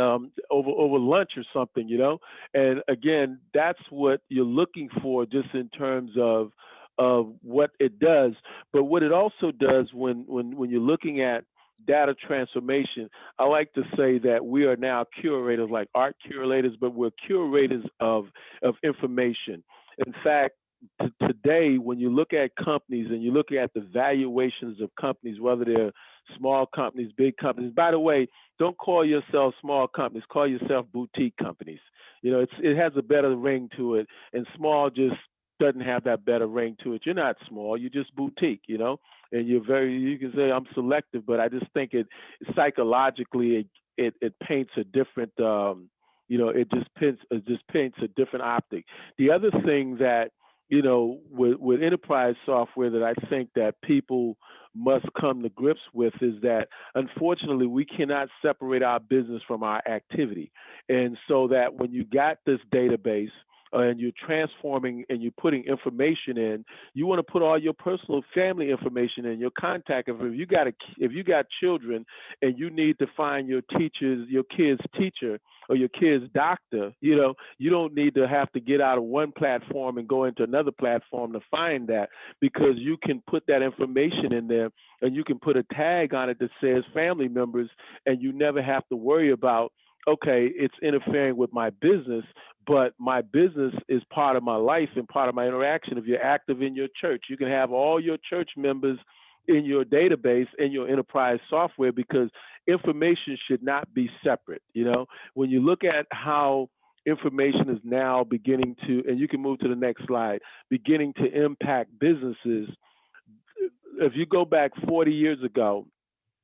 over lunch or something, you know. And again, that's what you're looking for just in terms of what it does. But what it also does when you're looking at data transformation, I like to say that we are now curators, like art curators, but we're curators of information. In fact, today, when you look at companies and you look at the valuations of companies, whether they're small companies, big companies, by the way, don't call yourself small companies, call yourself boutique companies. You know, it has a better ring to it, and small just doesn't have that better ring to it. You're not small, you're just boutique, you know, and you can say I'm selective, but I just think it psychologically, it paints a different, you know, it just paints a different optic. The other thing that with enterprise software that I think that people must come to grips with is that unfortunately we cannot separate our business from our activity. And so that when you got this database and you're transforming and you're putting information in, you want to put all your personal family information in, your contact info. If you got children and you need to find your kid's teacher or your kid's doctor, you don't need to have to get out of one platform and go into another platform to find that, because you can put that information in there and you can put a tag on it that says family members, and you never have to worry about, okay, it's interfering with my business, but my business is part of my life and part of my interaction. If you're active in your church, you can have all your church members in your database in your enterprise software, because information should not be separate. When you look at how information is now beginning to, and you can move to the next slide, beginning to impact businesses. If you go back 40 years ago,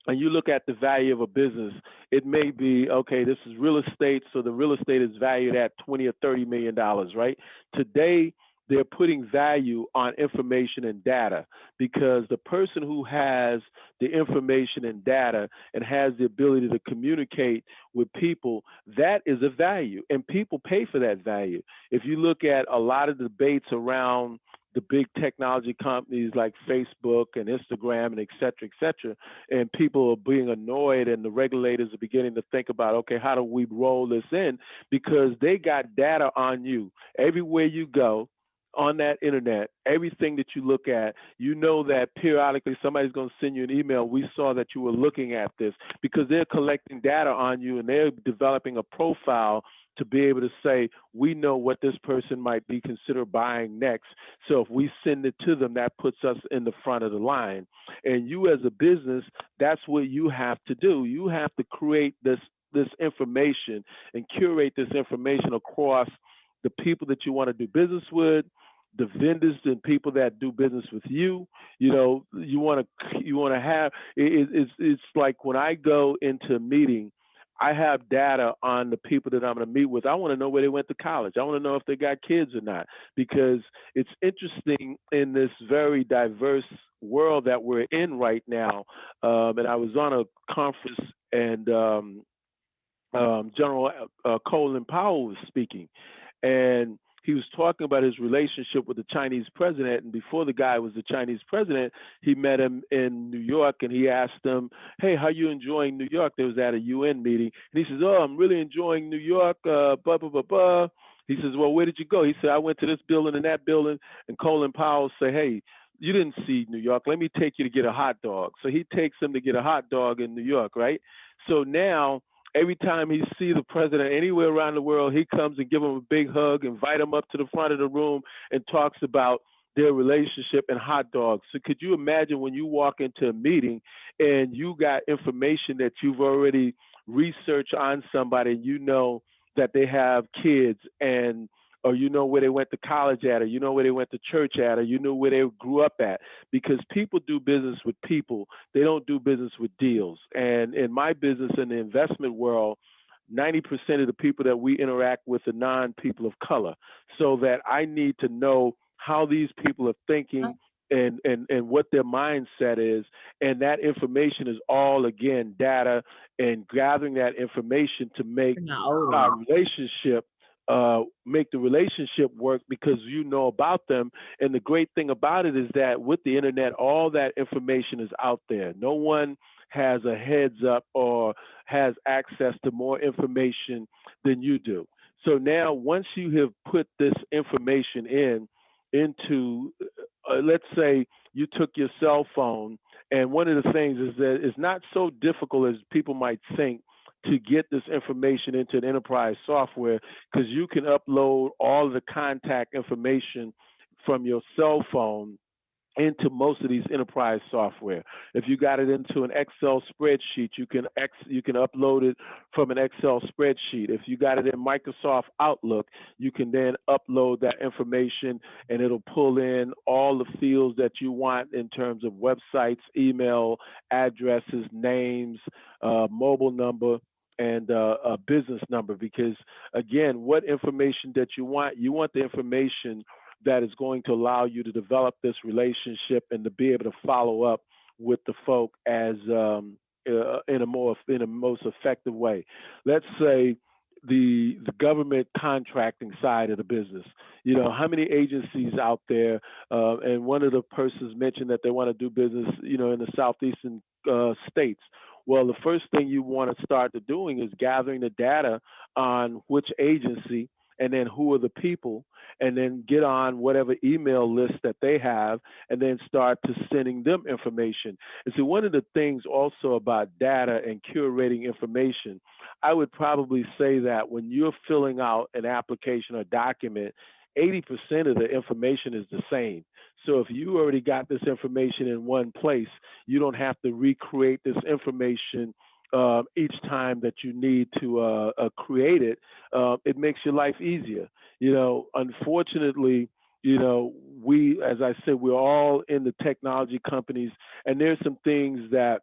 and you look at the value of a business, it may be, okay, this is real estate, so the real estate is valued at $20 or $30 million, right? Today, they're putting value on information and data, because the person who has the information and data and has the ability to communicate with people, that is a value, and people pay for that value. If you look at a lot of debates around the big technology companies like Facebook and Instagram and et cetera, and people are being annoyed, and the regulators are beginning to think about, okay, how do we roll this in? Because they got data on you everywhere you go on that internet. Everything that you look at, that periodically somebody's going to send you an email. We saw that you were looking at this, because they're collecting data on you and they're developing a profile to be able to say, we know what this person might be considered buying next. So if we send it to them, that puts us in the front of the line. And you as a business, that's what you have to do. You have to create this information and curate this information across the people that you want to do business with, the vendors and people that do business with you. You want to have, it's like when I go into a meeting, I have data on the people that I'm going to meet with. I want to know where they went to college. I want to know if they got kids or not, because it's interesting in this very diverse world that we're in right now. And I was on a conference, and General Colin Powell was speaking, and he was talking about his relationship with the Chinese president. And before the guy was the Chinese president, he met him in New York, and he asked him, hey, how you enjoying New York? They was at a UN meeting. And he says, oh, I'm really enjoying New York, blah, blah, blah, blah. He says, well, where did you go? He said, I went to this building and that building. And Colin Powell said, hey, you didn't see New York. Let me take you to get a hot dog. So he takes him to get a hot dog in New York, right? So now, every time he sees the president anywhere around the world, he comes and give him a big hug, invite him up to the front of the room, and talks about their relationship and hot dogs. So could you imagine when you walk into a meeting and you got information that you've already researched on somebody, and you know that they have kids, and or you know where they went to college at, or you know where they went to church at, or you know where they grew up at, because people do business with people. They don't do business with deals. And in my business, in the investment world, 90% of the people that we interact with are non-people of color. So that I need to know how these people are thinking and what their mindset is. And that information is all, again, data, and gathering that information to make our relationship make the relationship work, because you know about them. And the great thing about it is that with the internet, all that information is out there. No one has a heads up or has access to more information than you do. So now, once you have put this information into, let's say you took your cell phone, and one of the things is that it's not so difficult as people might think to get this information into an enterprise software, because you can upload all the contact information from your cell phone into most of these enterprise software. If you got it into an Excel spreadsheet, you can upload it from an Excel spreadsheet. If you got it in Microsoft Outlook, you can then upload that information, and it'll pull in all the fields that you want in terms of websites, email addresses, names, mobile number, and a business number. Because again, what information that you want the information that is going to allow you to develop this relationship and to be able to follow up with the folk as in a most effective way. Let's say the government contracting side of the business. You know, how many agencies out there? And one of the persons mentioned that they want to do business, you know, in the southeastern states. Well, the first thing you want to start to doing is gathering the data on which agency and then who are the people, and then get on whatever email list that they have, and then start to sending them information. And so one of the things also about data and curating information, I would probably say that when you're filling out an application or document, 80% of the information is the same. So if you already got this information in one place, you don't have to recreate this information each time that you need to create it. It makes your life easier. You know, unfortunately, you know, we, as I said, we're all in the technology companies, and there's some things that,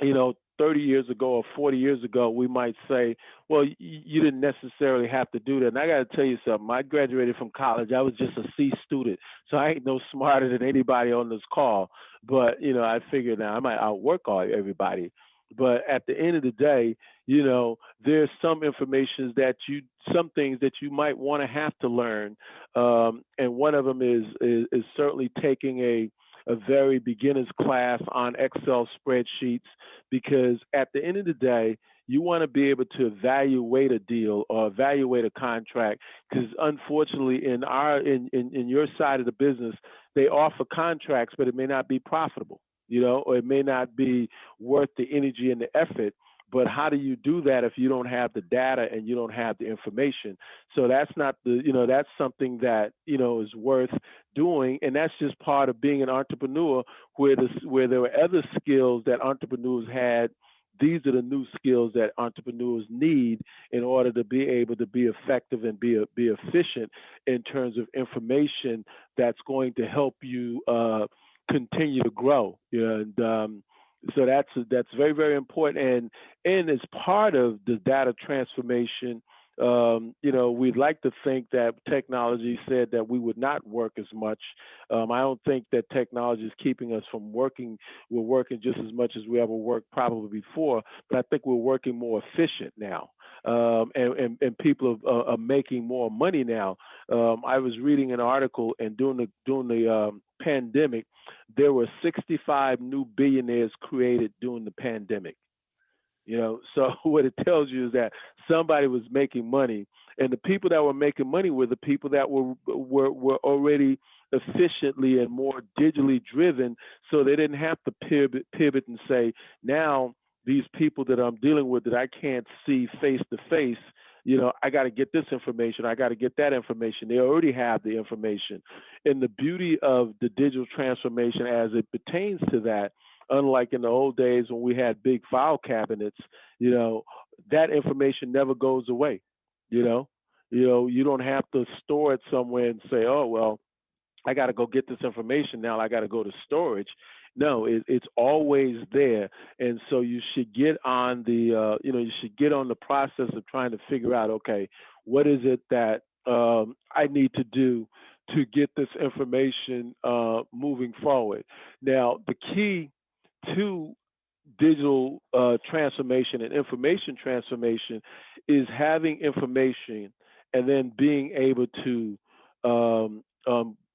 you know, 30 years ago or 40 years ago, we might say, well, you didn't necessarily have to do that. And I got to tell you something. I graduated from college. I was just a C student, so I ain't no smarter than anybody on this call. But, you know, I figured now I might outwork everybody. But at the end of the day, you know, there's some information that some things that you might want to have to learn. And one of them is certainly taking a very beginner's class on Excel spreadsheets, because at the end of the day, you want to be able to evaluate a deal or evaluate a contract, because unfortunately in your side of the business, they offer contracts, but it may not be profitable, you know, or it may not be worth the energy and the effort. But how do you do that if you don't have the data and you don't have the information? So that's not that's something that, you know, is worth doing. And that's just part of being an entrepreneur, where there were other skills that entrepreneurs had. These are the new skills that entrepreneurs need in order to be able to be effective and be efficient in terms of information that's going to help you continue to grow. You know, and so that's very, very important. And as part of the data transformation, you know, we'd like to think that technology said that we would not work as much. I don't think that technology is keeping us from working. We're working just as much as we ever worked probably before, but I think we're working more efficient now. And people are making more money now. I was reading an article, and during the pandemic, there were 65 new billionaires created during the pandemic. You know, so what it tells you is that somebody was making money, and the people that were making money were the people that were already efficiently and more digitally driven, so they didn't have to pivot and say, now these people that I'm dealing with that I can't see face to face, you know, I got to get this information, I got to get that information. They already have the information. And the beauty of the digital transformation as it pertains to that, unlike in the old days when we had big file cabinets, you know, that information never goes away. You know, you don't have to store it somewhere and say, oh, well, I got to go get this information now, I got to go to storage. No, it's always there. And so you should get on the process of trying to figure out, okay, what is it that I need to do to get this information moving forward. Now, the key to digital transformation and information transformation is having information and then being able to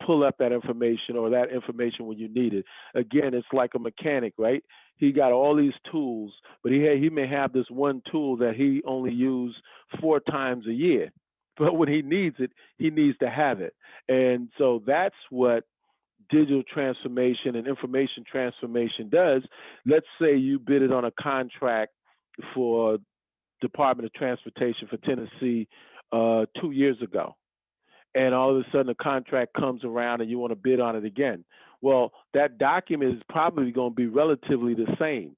pull up that information or that information when you need it. Again, it's like a mechanic, right? He got all these tools, but he may have this one tool that he only uses 4 times a year. But when he needs it, he needs to have it. And so that's what digital transformation and information transformation does. Let's say you bid it on a contract for Department of Transportation for Tennessee 2 years ago. And all of a sudden the contract comes around and you want to bid on it again. Well, that document is probably going to be relatively the same,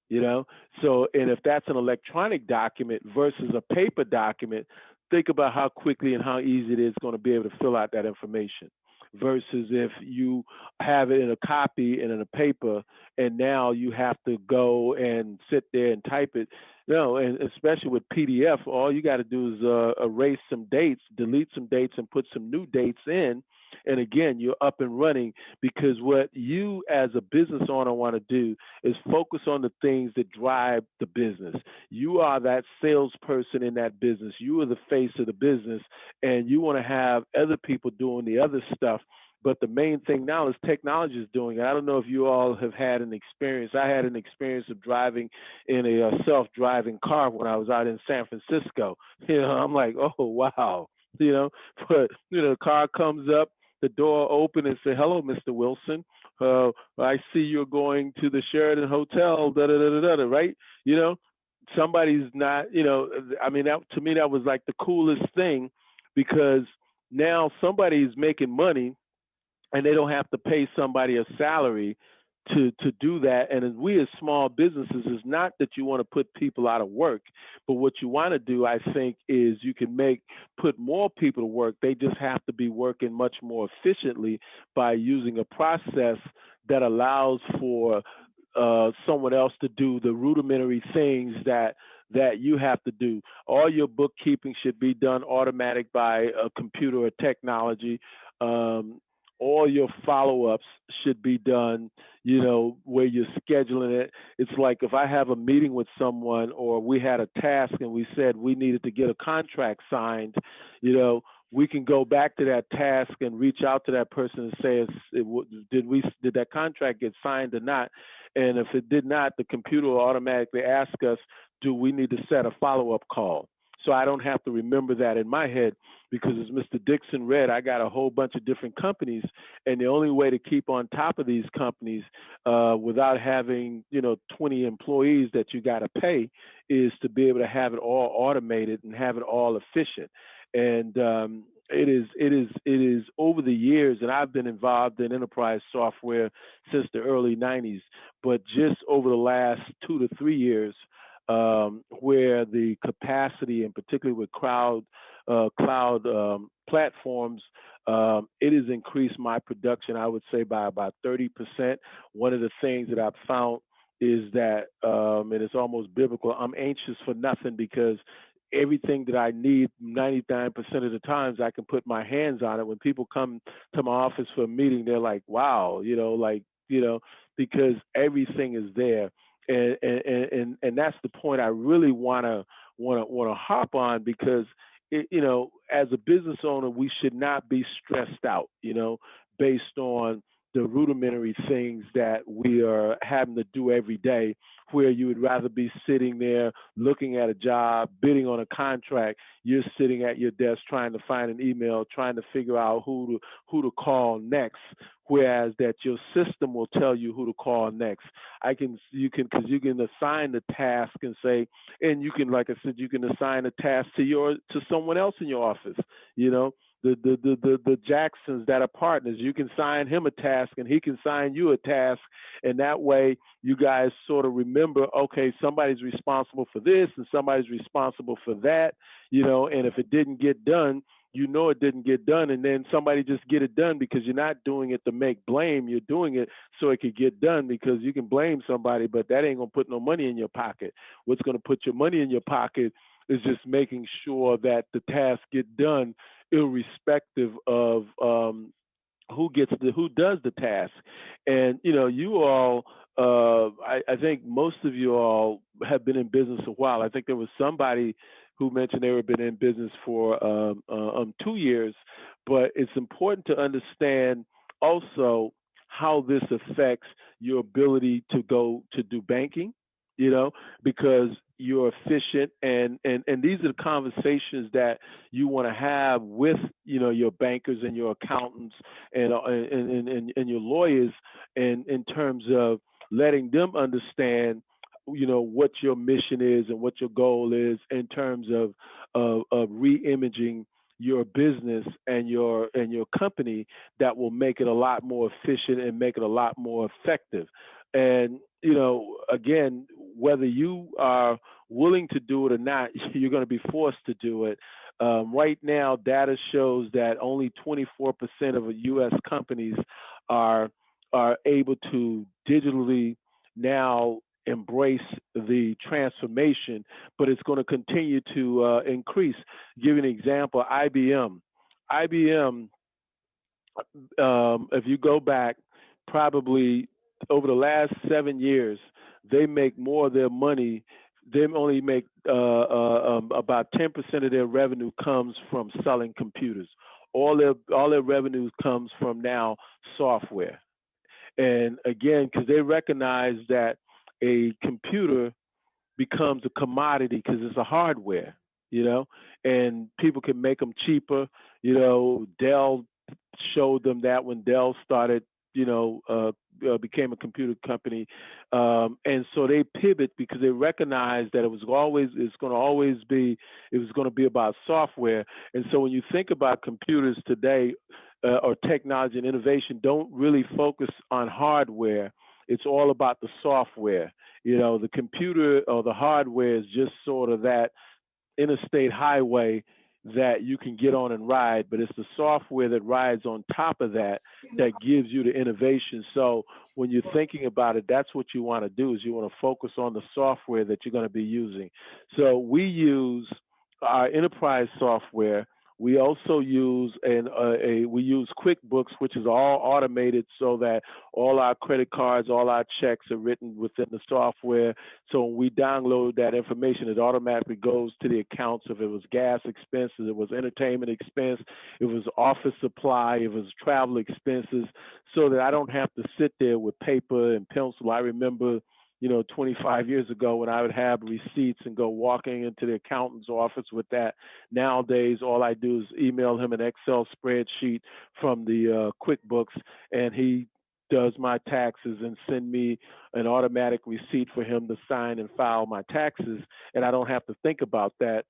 you know? So, and if that's an electronic document versus a paper document, think about how quickly and how easy it is going to be able to fill out that information versus if you have it in a copy and in a paper and now you have to go and sit there and type it. No, and especially with PDF, all you got to do is erase some dates, delete some dates, and put some new dates in. And again, you're up and running, because what you as a business owner want to do is focus on the things that drive the business. You are that salesperson in that business. You are the face of the business, and you want to have other people doing the other stuff. But the main thing now is technology is doing it. I don't know if you all have had an experience. I had an experience of driving in a self-driving car when I was out in San Francisco. I'm like, oh, wow. But, the car comes up, the door open and say, hello, Mr. Wilson. I see you're going to the Sheraton Hotel, right? Somebody's not, to me, that was like the coolest thing, because now somebody's making money and they don't have to pay somebody a salary to do that. And as we as small businesses, it's not that you want to put people out of work, but what you want to do, I think, is you can put more people to work. They just have to be working much more efficiently by using a process that allows for someone else to do the rudimentary things that you have to do. All your bookkeeping should be done automatic by a computer or technology. All your follow-ups should be done, where you're scheduling it. It's like if I have a meeting with someone, or we had a task and we said we needed to get a contract signed, we can go back to that task and reach out to that person and say, did that contract get signed or not? And if it did not, the computer will automatically ask us, do we need to set a follow-up call? So I don't have to remember that in my head, because as Mr. Dixon read, I got a whole bunch of different companies, and the only way to keep on top of these companies without having 20 employees that you got to pay is to be able to have it all automated and have it all efficient. And it is over the years, and I've been involved in enterprise software since the early 90s, but just over the last 2 to 3 years, where the capacity, and particularly with cloud platforms, it has increased my production, I would say, by about 30%. One of the things that I've found is that, and it's almost biblical, I'm anxious for nothing, because everything that I need 99% of the times I can put my hands on it. When people come to my office for a meeting, they're like, wow, because everything is there. And that's the point I really want to harp on, because as a business owner, we should not be stressed out, based on the rudimentary things that we are having to do every day, where you would rather be sitting there looking at a job, bidding on a contract. You're sitting at your desk trying to find an email, trying to figure out who to call next, whereas that your system will tell you who to call next. Because you can assign the task and say, and you can, like I said, you can assign a task to someone else in your office. The Jacksons that are partners, you can sign him a task and he can sign you a task, and that way you guys sort of remember, okay, somebody's responsible for this and somebody's responsible for that, and if it didn't get done, it didn't get done, and then somebody just get it done, because you're not doing it to make blame. You're doing it so it could get done, because you can blame somebody, but that ain't going to put no money in your pocket. What's going to put your money in your pocket is just making sure that the tasks get done, irrespective of who does the task. And you all, I think most of you all have been in business a while. I think there was somebody who mentioned they had been in business for 2 years, but it's important to understand also how this affects your ability to go to do banking, because you're efficient, and these are the conversations that you want to have with your bankers and your accountants and your lawyers, and in terms of letting them understand what your mission is and what your goal is in terms of re-imaging your business and your company, that will make it a lot more efficient and make it a lot more effective. And again, whether you are willing to do it or not, you're going to be forced to do it. Right now, data shows that only 24% of U.S. companies are able to digitally now embrace the transformation, but it's going to continue to increase. Give you an example, IBM if you go back probably over the last 7 years, they make more of their money. They only make about 10% of their revenue comes from selling computers. All their revenue comes from now software. And again, because they recognize that a computer becomes a commodity because it's a hardware, and people can make them cheaper. Dell showed them that when Dell started, became a computer company. And so they pivot because they recognize that it was going to be about software. And so when you think about computers today, or technology and innovation, don't really focus on hardware. It's all about the software. The computer or the hardware is just sort of that interstate highway that you can get on and ride, but it's the software that rides on top of that that gives you the innovation. So when you're thinking about it, that's what you want to do, is you want to focus on the software that you're going to be using. So we use our enterprise software. We also use we use QuickBooks, which is all automated, so that all our credit cards, all our checks are written within the software. So when we download that information, it automatically goes to the accounts. If it was gas expenses, it was entertainment expense, it was office supply, it was travel expenses, so that I don't have to sit there with paper and pencil. I remember 25 years ago when I would have receipts and go walking into the accountant's office with that. Nowadays, all I do is email him an Excel spreadsheet from the QuickBooks, and he does my taxes and send me an automatic receipt for him to sign and file my taxes. And I don't have to think about that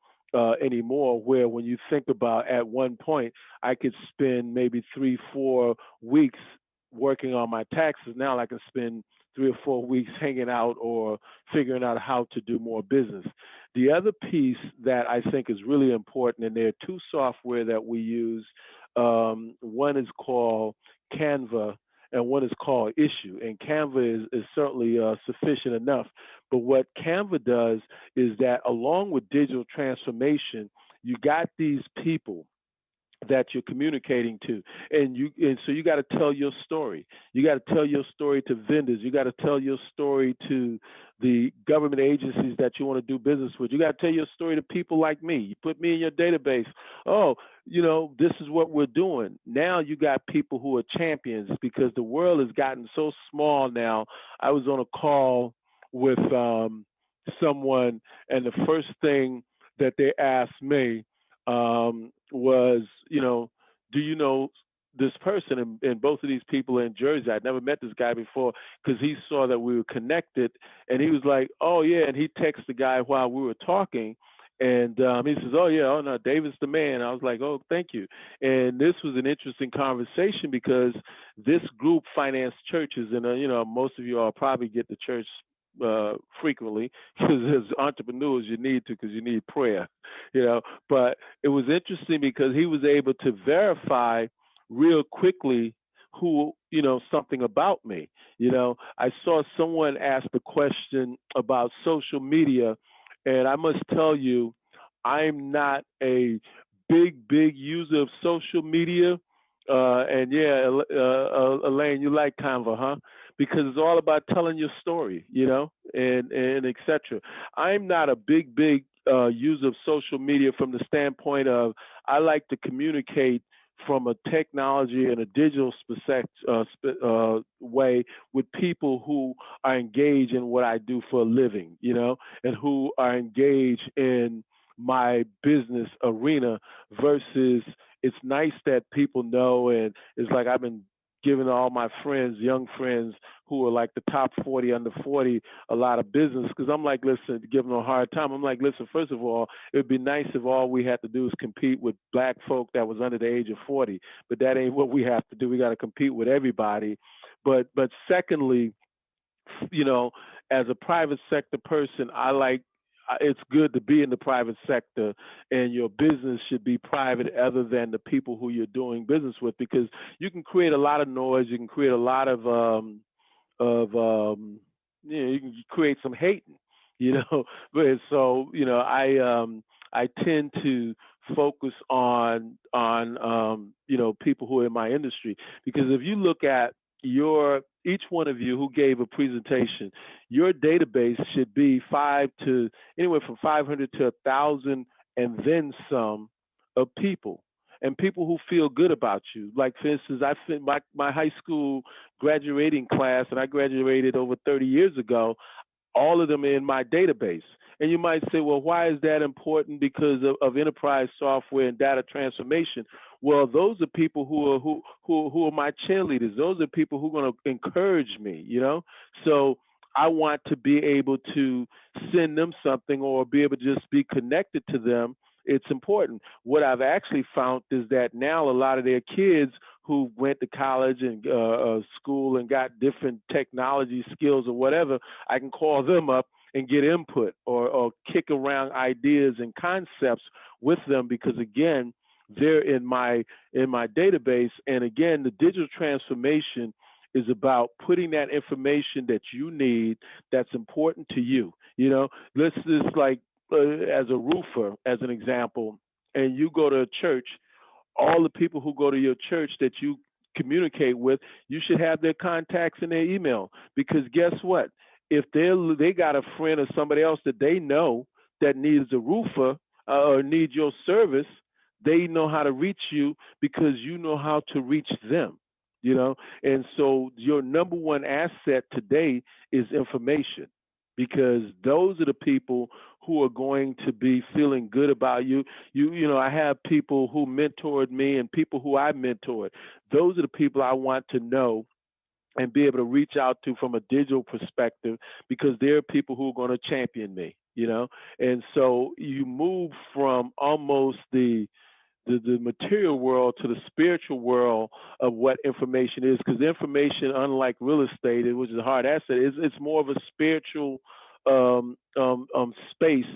anymore, where when you think about, at one point, I could spend maybe 3-4 weeks working on my taxes. Now I can spend 3 or 4 weeks hanging out or figuring out how to do more business. The other piece that I think is really important, and there are 2 software that we use. One is called Canva, and one is called Issue. And Canva is certainly sufficient enough. But what Canva does is that, along with digital transformation, you got these people that you're communicating to, and so you got to tell your story. You got to tell your story to vendors. You got to tell your story to the government agencies that you want to do business with. You got to tell your story to people like me. You put me in your database. Oh, this is what we're doing. Now you got people who are champions, because the world has gotten so small now. I was on a call with someone, and the first thing that they asked me was, do you know this person? And both of these people are in Jersey. I'd never met this guy before, because he saw that we were connected, and he was like, oh yeah, and he texted the guy while we were talking, and he says, oh yeah, oh no, David's the man. I was like, oh, thank you. And this was an interesting conversation, because this group financed churches, and most of you all probably get to church frequently, because as entrepreneurs you need to, because you need prayer, but it was interesting because he was able to verify real quickly who, something about me. I saw someone ask the question about social media, and I must tell you, I'm not a big user of social media. And yeah, Elaine, you like Canva, huh? Because it's all about telling your story, and et cetera. I'm not a big user of social media from the standpoint of, I like to communicate from a technology and a digital way with people who are engaged in what I do for a living, and who are engaged in my business arena, versus it's nice that people know, and it's like I've been giving all my friends, young friends who are like the top 40, under 40, a lot of business, because I'm like, listen, giving them a hard time. I'm like, listen, first of all, it would be nice if all we had to do is compete with black folk that was under the age of 40, but that ain't what we have to do. We got to compete with everybody. But secondly, as a private sector person, it's good to be in the private sector, and your business should be private other than the people who you're doing business with, because you can create a lot of noise. You can create a lot of you can create some hating, but so, I tend to focus on people who are in my industry. Because if you look at each one of you who gave a presentation, your database should be anywhere from 500 to 1,000 and then some of people, and people who feel good about you. Like, for instance, I think my high school graduating class, and I graduated over 30 years ago, all of them are in my database. And you might say, well, why is that important? Because of enterprise software and data transformation. Well, those are people who are my cheerleaders. Those are people who are going to encourage me, So I want to be able to send them something or be able to just be connected to them. It's important. What I've actually found is that now a lot of their kids who went to college and school and got different technology skills or whatever, I can call them up and get input or kick around ideas and concepts with them, because again, they're in my database. And again, the digital transformation is about putting that information that you need that's important to you. Let's just like as a roofer, as an example, and you go to a church, all the people who go to your church that you communicate with, you should have their contacts in their email, because guess what? If they got a friend or somebody else that they know that needs a roofer or needs your service, they know how to reach you because you know how to reach them, And so your number one asset today is information, because those are the people who are going to be feeling good about you. I have people who mentored me and people who I mentored. Those are the people I want to know and be able to reach out to from a digital perspective, because they're people who are going to champion me, And so you move from almost the material world to the spiritual world of what information is, because information, unlike real estate, which is a hard asset, it's more of a spiritual space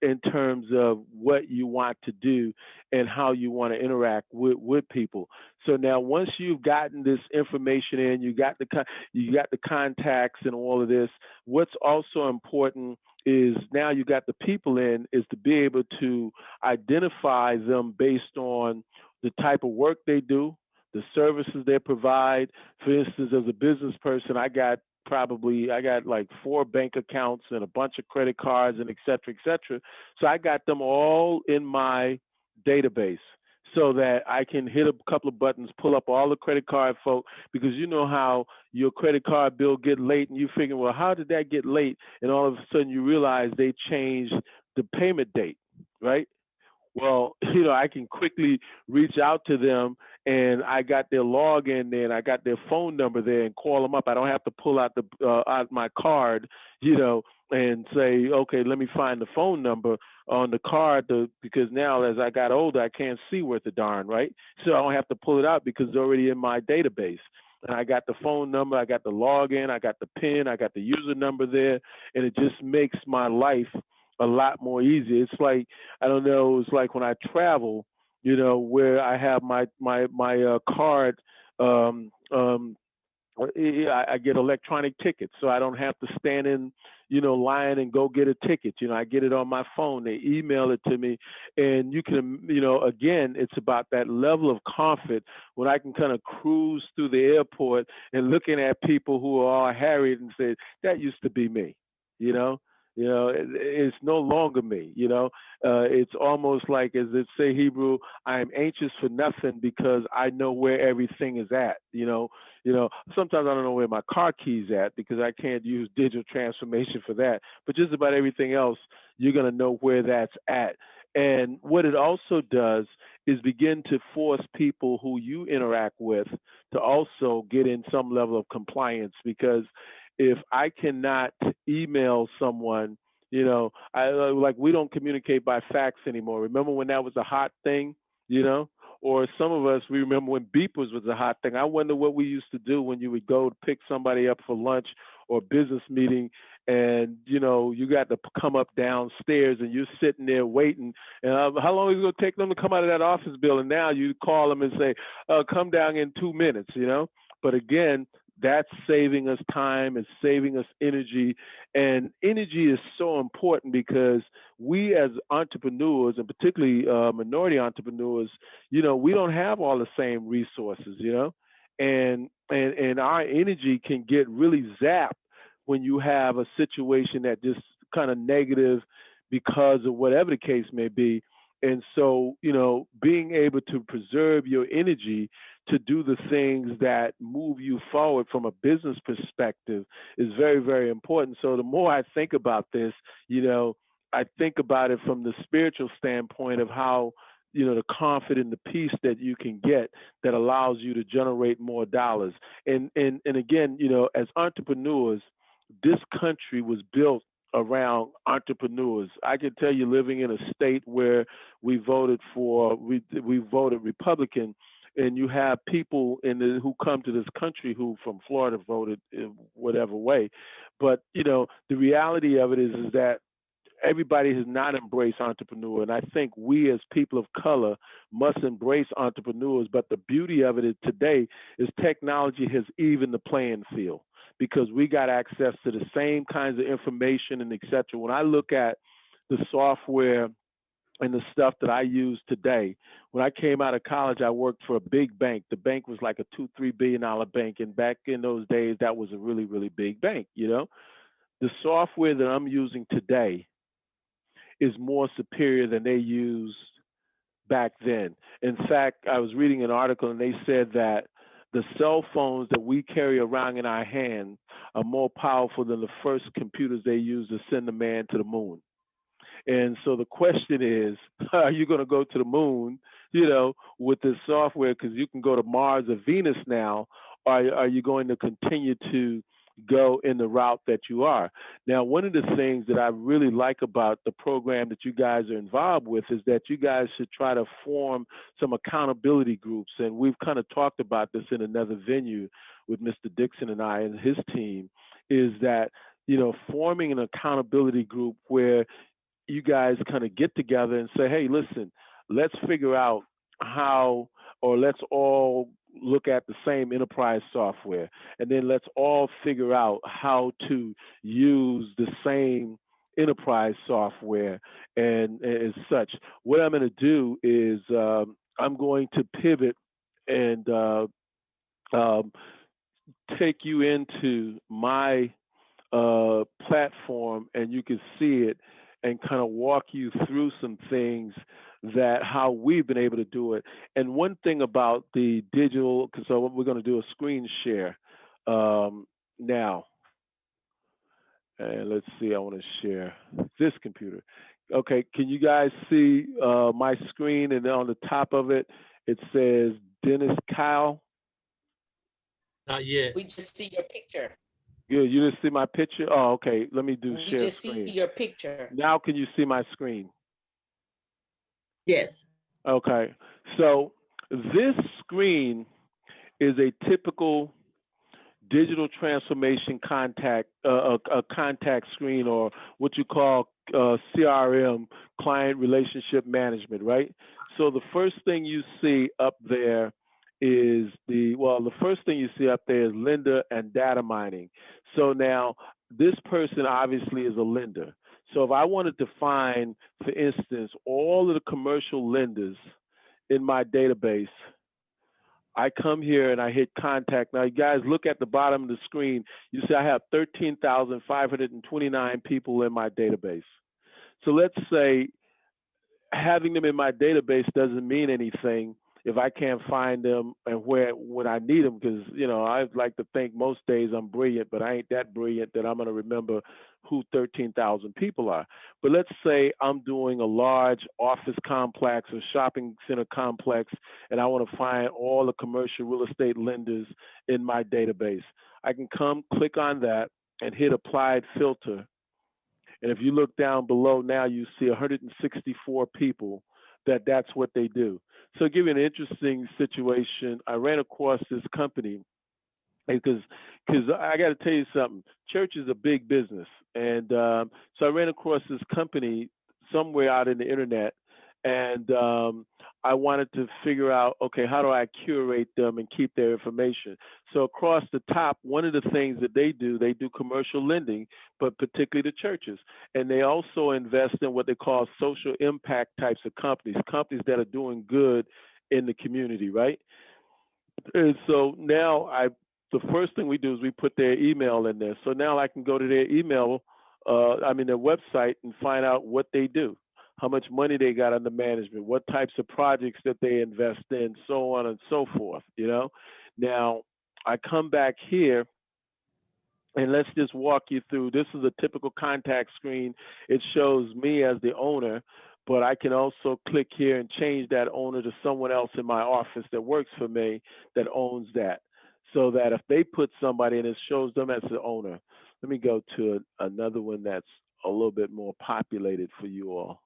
in terms of what you want to do and how you want to interact with people. So now, once you've gotten this information in, you got the contacts and all of this. What's also important is now you got the people in, is to be able to identify them based on the type of work they do, the services they provide. For instance, as a business person, I got like 4 bank accounts and a bunch of credit cards and et cetera, et cetera. So I got them all in my database so that I can hit a couple of buttons, pull up all the credit card folk, because you know how your credit card bill get late and you figure, well, how did that get late? And all of a sudden you realize they changed the payment date, right? Well, I can quickly reach out to them, and I got their login there, and I got their phone number there, and call them up. I don't have to pull out out my card, and say, okay, let me find the phone number on the card, because now as I got older, I can't see worth a darn, right? So I don't have to pull it out because it's already in my database. And I got the phone number, I got the login, I got the PIN, I got the user number there, and it just makes my life a lot more easy. It's like, I don't know, it's like when I travel, where I have my card, I get electronic tickets, so I don't have to stand in, line and go get a ticket. I get it on my phone. They email it to me, and you can, again, it's about that level of comfort when I can kind of cruise through the airport and looking at people who are all harried and say, that used to be me, it's no longer me, it's almost like, as it say Hebrew, I am anxious for nothing because I know where everything is at, sometimes I don't know where my car keys at because I can't use digital transformation for that, but just about everything else, you're going to know where that's at. And what it also does is begin to force people who you interact with to also get in some level of compliance, because if I cannot email someone, we don't communicate by fax anymore. Remember when that was a hot thing, or some of us, we remember when beepers was a hot thing. I wonder what we used to do when you would go to pick somebody up for lunch or business meeting, and, you got to come up downstairs and you're sitting there waiting. And how long is it going to take them to come out of that office building? Now you call them and say, come down in 2 minutes, But again, that's saving us time, it's saving us energy. And energy is so important because we as entrepreneurs, and particularly minority entrepreneurs, we don't have all the same resources, and our energy can get really zapped when you have a situation that just kind of negative because of whatever the case may be. And so, being able to preserve your energy to do the things that move you forward from a business perspective is very, very important. So the more I think about this, I think about it from the spiritual standpoint of how, the confidence, the peace that you can get that allows you to generate more dollars. And again, as entrepreneurs, this country was built around entrepreneurs. I can tell you, living in a state where we voted Republican, and you have people who come to this country who from Florida voted in whatever way. But the reality of it is that everybody has not embraced entrepreneur, and I think we as people of color must embrace entrepreneurs. But the beauty of it is today is technology has evened the playing field, because we got access to the same kinds of information and et cetera. When I look at the software and the stuff that I use today, when I came out of college, I worked for a big bank. The bank was like a $2-3 billion bank. And back in those days, that was a really, really big bank, The software that I'm using today is more superior than they used back then. In fact, I was reading an article and they said that the cell phones that we carry around in our hand are more powerful than the first computers they used to send a man to the moon. And so the question is, are you going to go to the moon, with this software? Because you can go to Mars or Venus now. Or are you going to continue to go in the route that you are? Now, one of the things that I really like about the program that you guys are involved with is that you guys should try to form some accountability groups. And we've kind of talked about this in another venue with Mr. Dixon and I and his team, is that, forming an accountability group where you guys kind of get together and say, hey, listen, let's figure out how, or let's all look at the same enterprise software, and then let's all figure out how to use the same enterprise software. And as such, what I'm going to do is I'm going to pivot and take you into my platform, and you can see it and kind of walk you through some things that how we've been able to do it. And one thing about the digital, so we're going to do a screen share now. And let's see, I want to share this computer. Okay, can you guys see my screen? And then on the top of it, it says Dennis Kyle. Not yet. We just see your picture. Good, you didn't see my picture? Oh, okay, let me do share just screen. See your picture. Now can you see my screen? Yes. Okay, so this screen is a typical digital transformation contact, a contact screen, or what you call CRM, client relationship management, right? So the first thing you see up there is the first thing you see up there is lender and data mining. So now this person obviously is a lender. So if I wanted to find, for instance, all of the commercial lenders in my database, I come here and I hit contact. Now, you guys look at the bottom of the screen. You see I have 13,529 people in my database. So let's say having them in my database doesn't mean anything if I can't find them and when I need them, because, I like to think most days I'm brilliant, but I ain't that brilliant that I'm going to remember who 13,000 people are. But let's say I'm doing a large office complex or shopping center complex, and I want to find all the commercial real estate lenders in my database. I can come click on that and hit applied filter. And if you look down below now, you see 164 people that's what they do. So give you an interesting situation. I ran across this company because I got to tell you something. Church is a big business. And so I ran across this company somewhere out in the internet, And I wanted to figure out, okay, how do I curate them and keep their information? So across the top, one of the things that they do commercial lending, but particularly the churches. And they also invest in what they call social impact types of companies that are doing good in the community, right? And so now the first thing we do is we put their email in there. So now I can go to their email, their website, and find out what they do, how much money they got under management, what types of projects that they invest in, so on and so forth, you know? Now, I come back here, and let's just walk you through. This is a typical contact screen. It shows me as the owner, but I can also click here and change that owner to someone else in my office that works for me that owns that. So that if they put somebody in, it shows them as the owner. Let me go to another one that's a little bit more populated for you all.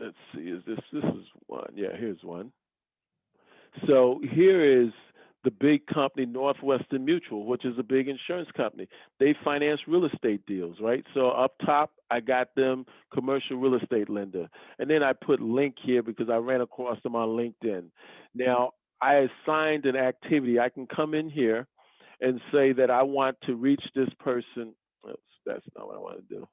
Let's see, this is one. Yeah, here's one. So here is the big company, Northwestern Mutual, which is a big insurance company. They finance real estate deals, right? So up top, I got them commercial real estate lender. And then I put link here because I ran across them on LinkedIn. Now, I assigned an activity. I can come in here and say that I want to reach this person. Oops, that's not what I want to do.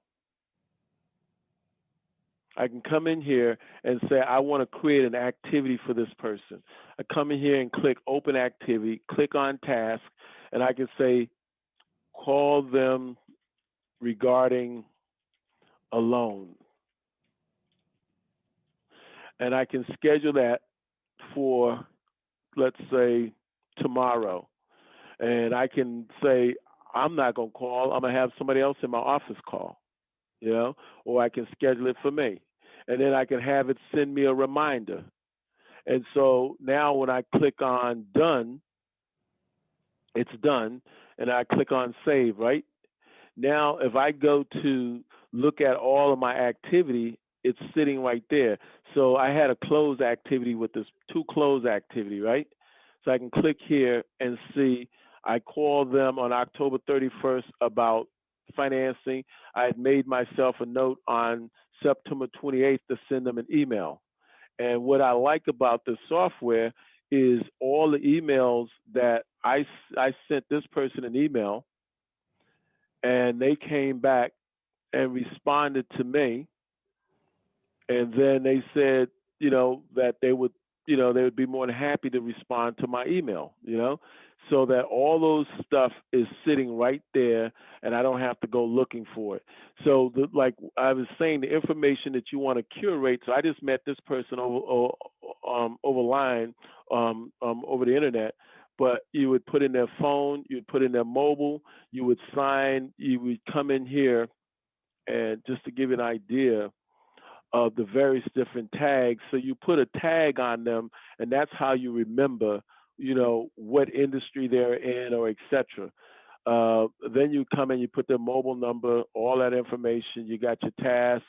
I can come in here and say, I want to create an activity for this person. I come in here and click open activity, click on task, and I can say, call them regarding a loan. And I can schedule that for, let's say, tomorrow. And I can say, I'm not going to call. I'm going to have somebody else in my office call, you know, or I can schedule it for me. And then I can have it send me a reminder. And so now when I click on done, it's done. And I click on save, right? Now, if I go to look at all of my activity, it's sitting right there. So I had a close activity with this to close activity, right? So I can click here and see I called them on October 31st about financing. I had made myself a note on September 28th to send them an email. And what I like about the software is all the emails that I sent this person an email, and they came back and responded to me. And then they said, you know, that they would be more than happy to respond to my email, you know, so that all those stuff is sitting right there and I don't have to go looking for it. So like I was saying, the information that you want to curate. So I just met this person over line, over the internet, but you would put in their phone, you'd put in their mobile, you would sign, you would come in here, and just to give you an idea of the various different tags. So you put a tag on them, and that's how you remember, you know, what industry they're in or et cetera. Then you come in, you put their mobile number, all that information. You got your task,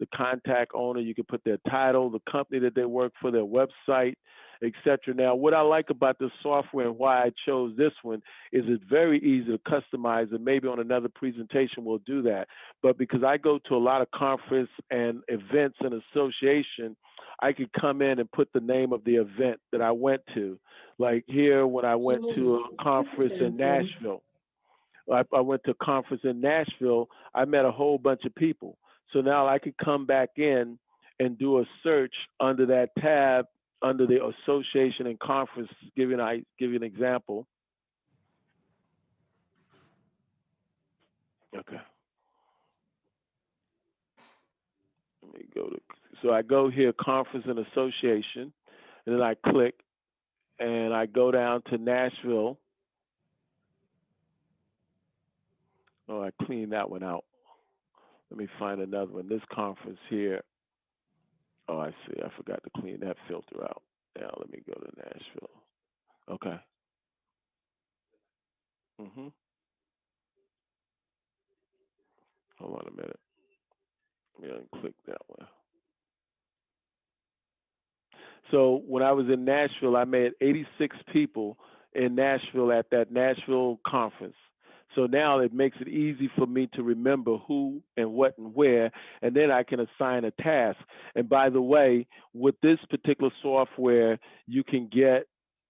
the contact owner. You can put their title, the company that they work for, their website, et cetera. Now, what I like about this software and why I chose this one is it's very easy to customize, and maybe on another presentation we'll do that. But because I go to a lot of conference and events and association, I could come in and put the name of the event that I went to. Like here, when I went to a conference in Nashville, I went to a conference in Nashville, I met a whole bunch of people. So now I could come back in and do a search under that tab, under the association and conference. Give you an example. Okay. Let me go to, so I go here, conference and association, and then I click, and I go down to Nashville. Oh, I cleaned that one out. Let me find another one. This conference here. Oh, I see. I forgot to clean that filter out. Now let me go to Nashville. Okay. Hold on a minute. Let me unclick that one. So when I was in Nashville, I met 86 people in Nashville at that Nashville conference. So now it makes it easy for me to remember who and what and where, and then I can assign a task. And by the way, with this particular software, you can get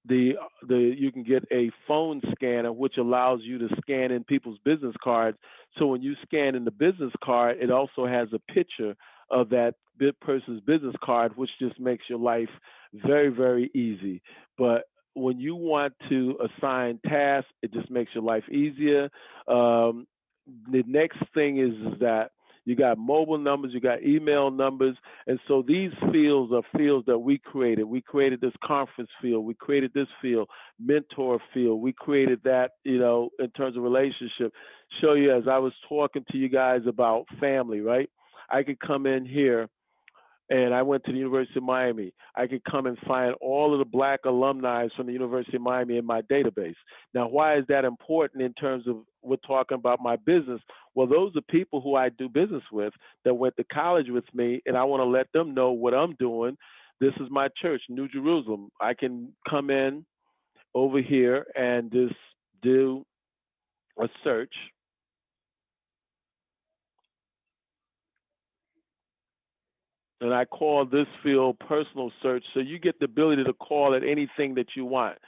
you can get a phone scanner which allows you to scan in people's business cards. So when you scan in the business card, it also has a picture of that person's business card, which just makes your life very, very easy. But when you want to assign tasks, it just makes your life easier. The next thing is that you got mobile numbers, you got email numbers. And so these fields are fields that we created. We created this conference field. We created this field, mentor field. We created that, you know, in terms of relationship. Show you, as I was talking to you guys about family, right? I could come in here, and I went to the University of Miami. I could come and find all of the Black alumni from the University of Miami in my database. Now, why is that important in terms of we're talking about my business? Well, those are people who I do business with that went to college with me, and I want to let them know what I'm doing. This is my church, New Jerusalem. I can come in over here and just do a search. And I call this field personal search. So you get the ability to call it anything that you want.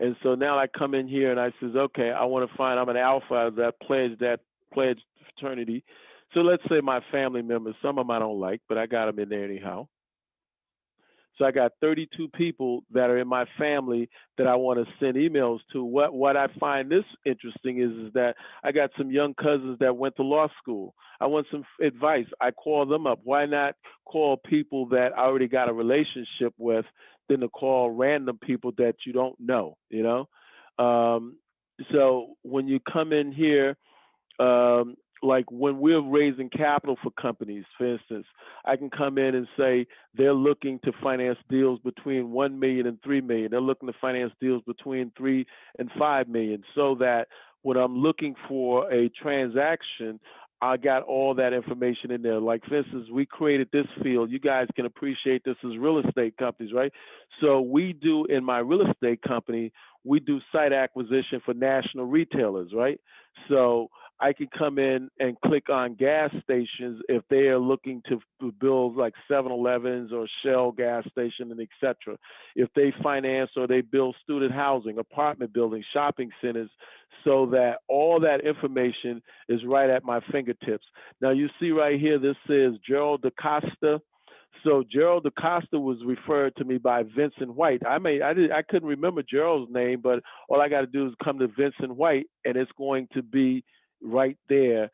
And so now I come in here and I says, okay, I want to find, I'm an alpha that pledged fraternity. So let's say my family members, some of them I don't like, but I got them in there anyhow. So I got 32 people that are in my family that I want to send emails to. What I find this interesting is that I got some young cousins that went to law school. I want some advice. I call them up. Why not call people that I already got a relationship with than to call random people that you don't know, you know? So when you come in here, like when we're raising capital for companies, for instance, I can come in and say they're looking to finance deals between 1 million and 3 million. They're looking to finance deals between 3 and 5 million, so that when I'm looking for a transaction, I got all that information in there. Like, for instance, we created this field. You guys can appreciate this as real estate companies, right? So we do, in my real estate company, we do site acquisition for national retailers, right? So I can come in and click on gas stations if they are looking to build like 7-Elevens or Shell gas station and et cetera. If they finance or they build student housing, apartment buildings, shopping centers, so that all that information is right at my fingertips. Now you see right here, this says Gerald DaCosta. So Gerald DaCosta was referred to me by Vincent White. I couldn't remember Gerald's name, but all I got to do is come to Vincent White, and it's going to be right there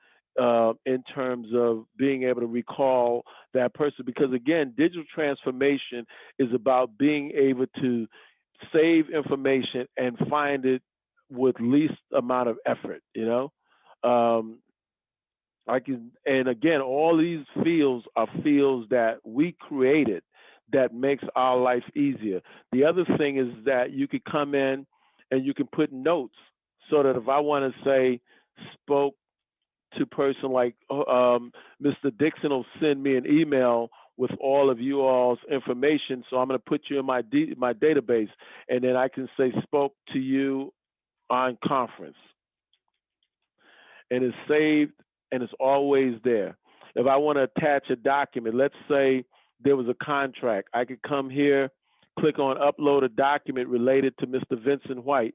in terms of being able to recall that person. Because again, digital transformation is about being able to save information and find it with least amount of effort, you know? And again, all these fields are fields that we created that makes our life easier. The other thing is that you could come in and you can put notes, so that if I want to say spoke to person like Mr. Dixon will send me an email with all of you all's information. So I'm going to put you in my database, and then I can say spoke to you on conference, and it's saved and it's always there. If I want to attach a document, let's say there was a contract, I could come here, click on upload a document related to Mr. Vincent White,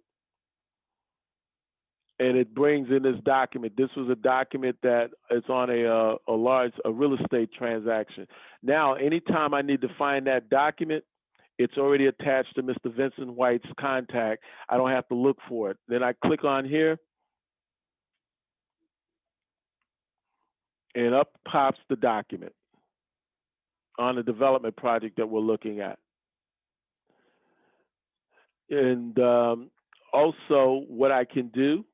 and it brings in this document. This was a document that is on a real estate transaction. Now, anytime I need to find that document, it's already attached to Mr. Vincent White's contact. I don't have to look for it. Then I click on here, and up pops the document on the development project that we're looking at. And also what I can do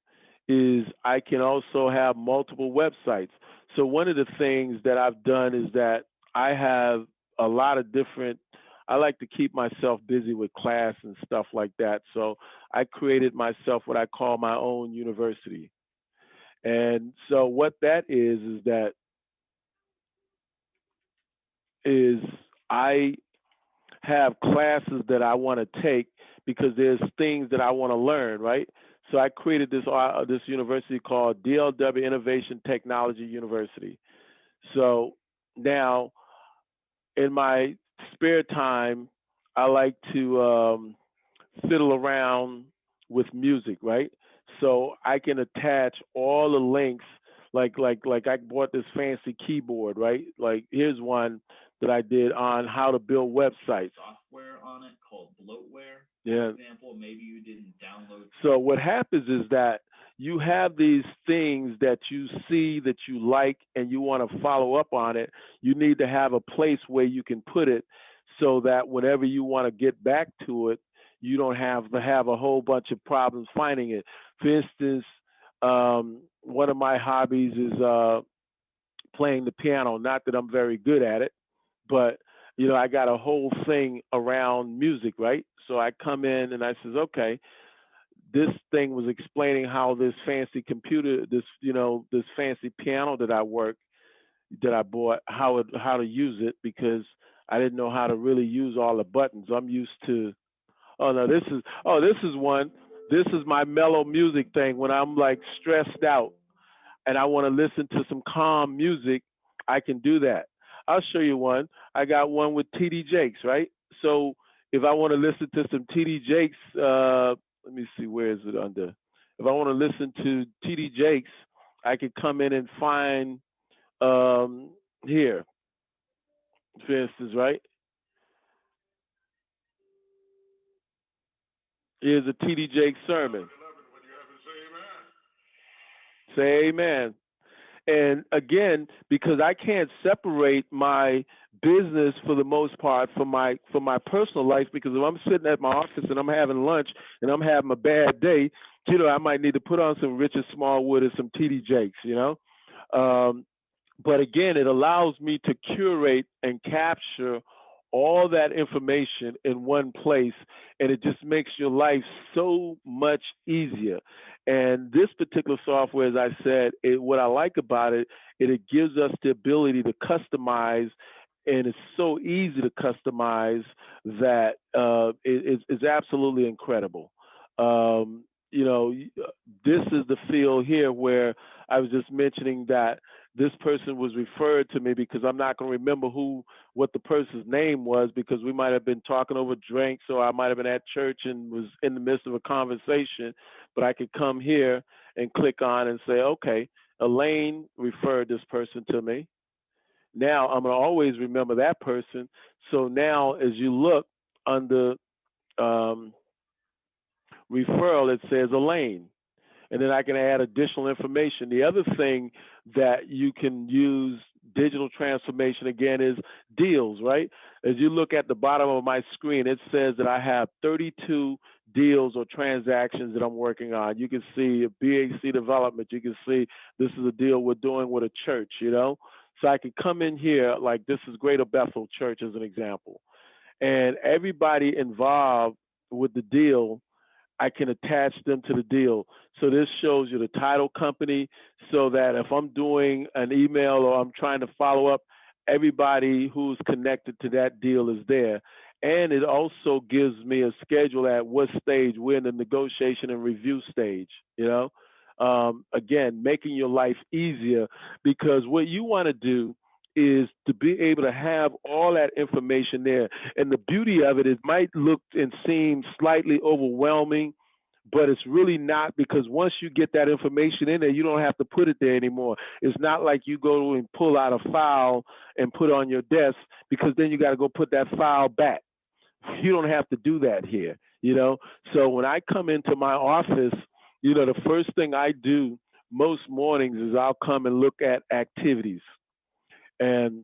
is I can also have multiple websites. So one of the things that I've done is that I have a lot of different, I like to keep myself busy with class and stuff like that. So I created myself what I call my own university. And so what that is that I have classes that I want to take because there's things that I want to learn, right? So I created this university called DLW Innovation Technology University. So now in my spare time, I like to fiddle around with music, right? So I can attach all the links, like I bought this fancy keyboard, right? Like here's one that I did on how to build websites. Software on it called bloatware. Yeah. For example, maybe you didn't download. So what happens is that you have these things that you see that you like and you want to follow up on it. You need to have a place where you can put it so that whenever you want to get back to it, you don't have to have a whole bunch of problems finding it. For instance, one of my hobbies is playing the piano. Not that I'm very good at it, but you know, I got a whole thing around music, right? So I come in and I says, okay, this thing was explaining how this fancy computer, this fancy piano that I bought, how to use it, because I didn't know how to really use all the buttons. I'm used to, this is one. This is my mellow music thing when I'm like stressed out and I want to listen to some calm music. I can do that. I'll show you one. I got one with TD Jakes, right? So if I want to listen to some TD Jakes, let me see, where is it under? If I want to listen to TD Jakes, I could come in and find here, for instance, right? Here's a TD Jakes sermon. Say amen. And again, because I can't separate my business for the most part from my personal life, because if I'm sitting at my office and I'm having lunch and I'm having a bad day, you know, I might need to put on some Richard Smallwood and some TD Jakes, you know. But again, it allows me to curate and capture all that information in one place, and it just makes your life so much easier. And this particular software, as I said, what I like about it, it gives us the ability to customize, and it's so easy to customize that it's absolutely incredible. You know, this is the field here where I was just mentioning that this person was referred to me, because I'm not going to remember what the person's name was, because we might have been talking over drinks, or I might have been at church and was in the midst of a conversation. But I could come here and click on and say, okay, Elaine referred this person to me. Now I'm going to always remember that person. So now as you look under referral, it says Elaine. And then I can add additional information. The other thing that you can use digital transformation again is deals, right? As you look at the bottom of my screen, it says that I have 32 deals or transactions that I'm working on. You can see a BAC development. You can see this is a deal we're doing with a church, you know? So I can come in here, like this is Greater Bethel Church as an example. And everybody involved with the deal, I can attach them to the deal. So this shows you the title company, so that if I'm doing an email or I'm trying to follow up, everybody who's connected to that deal is there. And it also gives me a schedule at what stage we're in the negotiation and review stage, you know. Again, making your life easier, because what you want to do is to be able to have all that information there. And the beauty of it, it might look and seem slightly overwhelming, but it's really not, because once you get that information in there, you don't have to put it there anymore. It's not like you go and pull out a file and put it on your desk, because then you got to go put that file back. You don't have to do that here, you know? So when I come into my office, you know, the first thing I do most mornings is I'll come and look at activities. And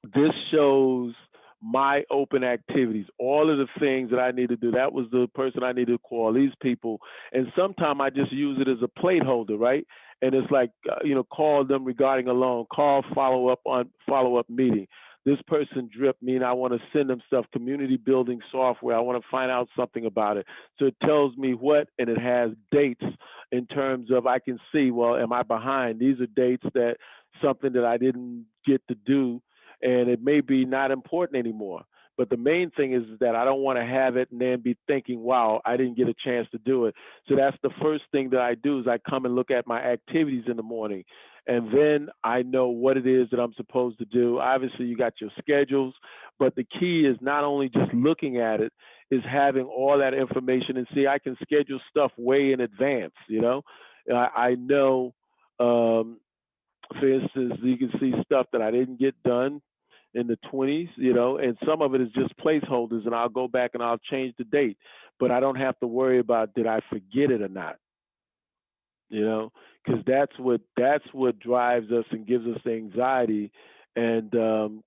this shows my open activities, all of the things that I need to do. That was the person I needed to call, these people. And sometimes I just use it as a placeholder, right? And it's like, you know, call them regarding a loan, call follow-up meeting. This person dripped me and I want to send them stuff, community building software. I want to find out something about it. So it tells me what, and it has dates in terms of, I can see, well, am I behind? These are dates that something that I didn't get to do, and it may be not important anymore. But the main thing is that I don't want to have it and then be thinking, wow, I didn't get a chance to do it. So that's the first thing that I do is I come and look at my activities in the morning. And then I know what it is that I'm supposed to do. Obviously, you got your schedules, but the key is not only just looking at it, is having all that information. And see, I can schedule stuff way in advance, you know. I know, for instance, you can see stuff that I didn't get done in the 20s, you know, and some of it is just placeholders, and I'll go back and I'll change the date. But I don't have to worry about did I forget it or not, you know, because that's what drives us and gives us anxiety and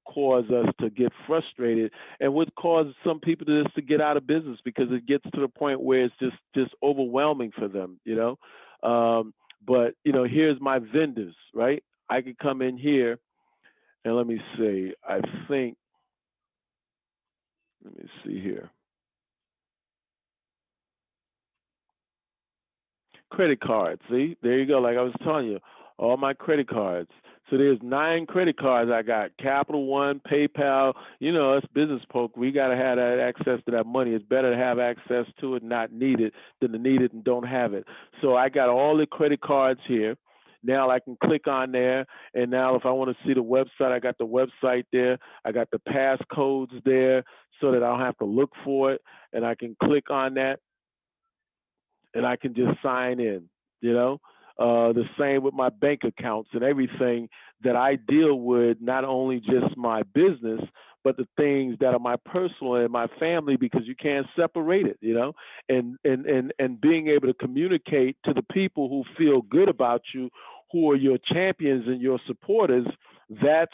cause us to get frustrated, and what causes some people to just to get out of business because it gets to the point where it's just overwhelming for them, you know. But you know, here's my vendors, right? I could come in here and let me see. Let me see here. Credit cards. See, there you go. Like I was telling you, all my credit cards. So there's 9 credit cards I got. Capital One, PayPal. You know, it's business folk. We got to have that access to that money. It's better to have access to it, not need it, than to need it and don't have it. So I got all the credit cards here. Now I can click on there, and now if I want to see the website, I got the website there. I got the passcodes there so that I don't have to look for it, and I can click on that, and I can just sign in, you know. The same with my bank accounts and everything that I deal with, not only just my business, but the things that are my personal and my family, because you can't separate it, you know, and being able to communicate to the people who feel good about you, who are your champions and your supporters. That's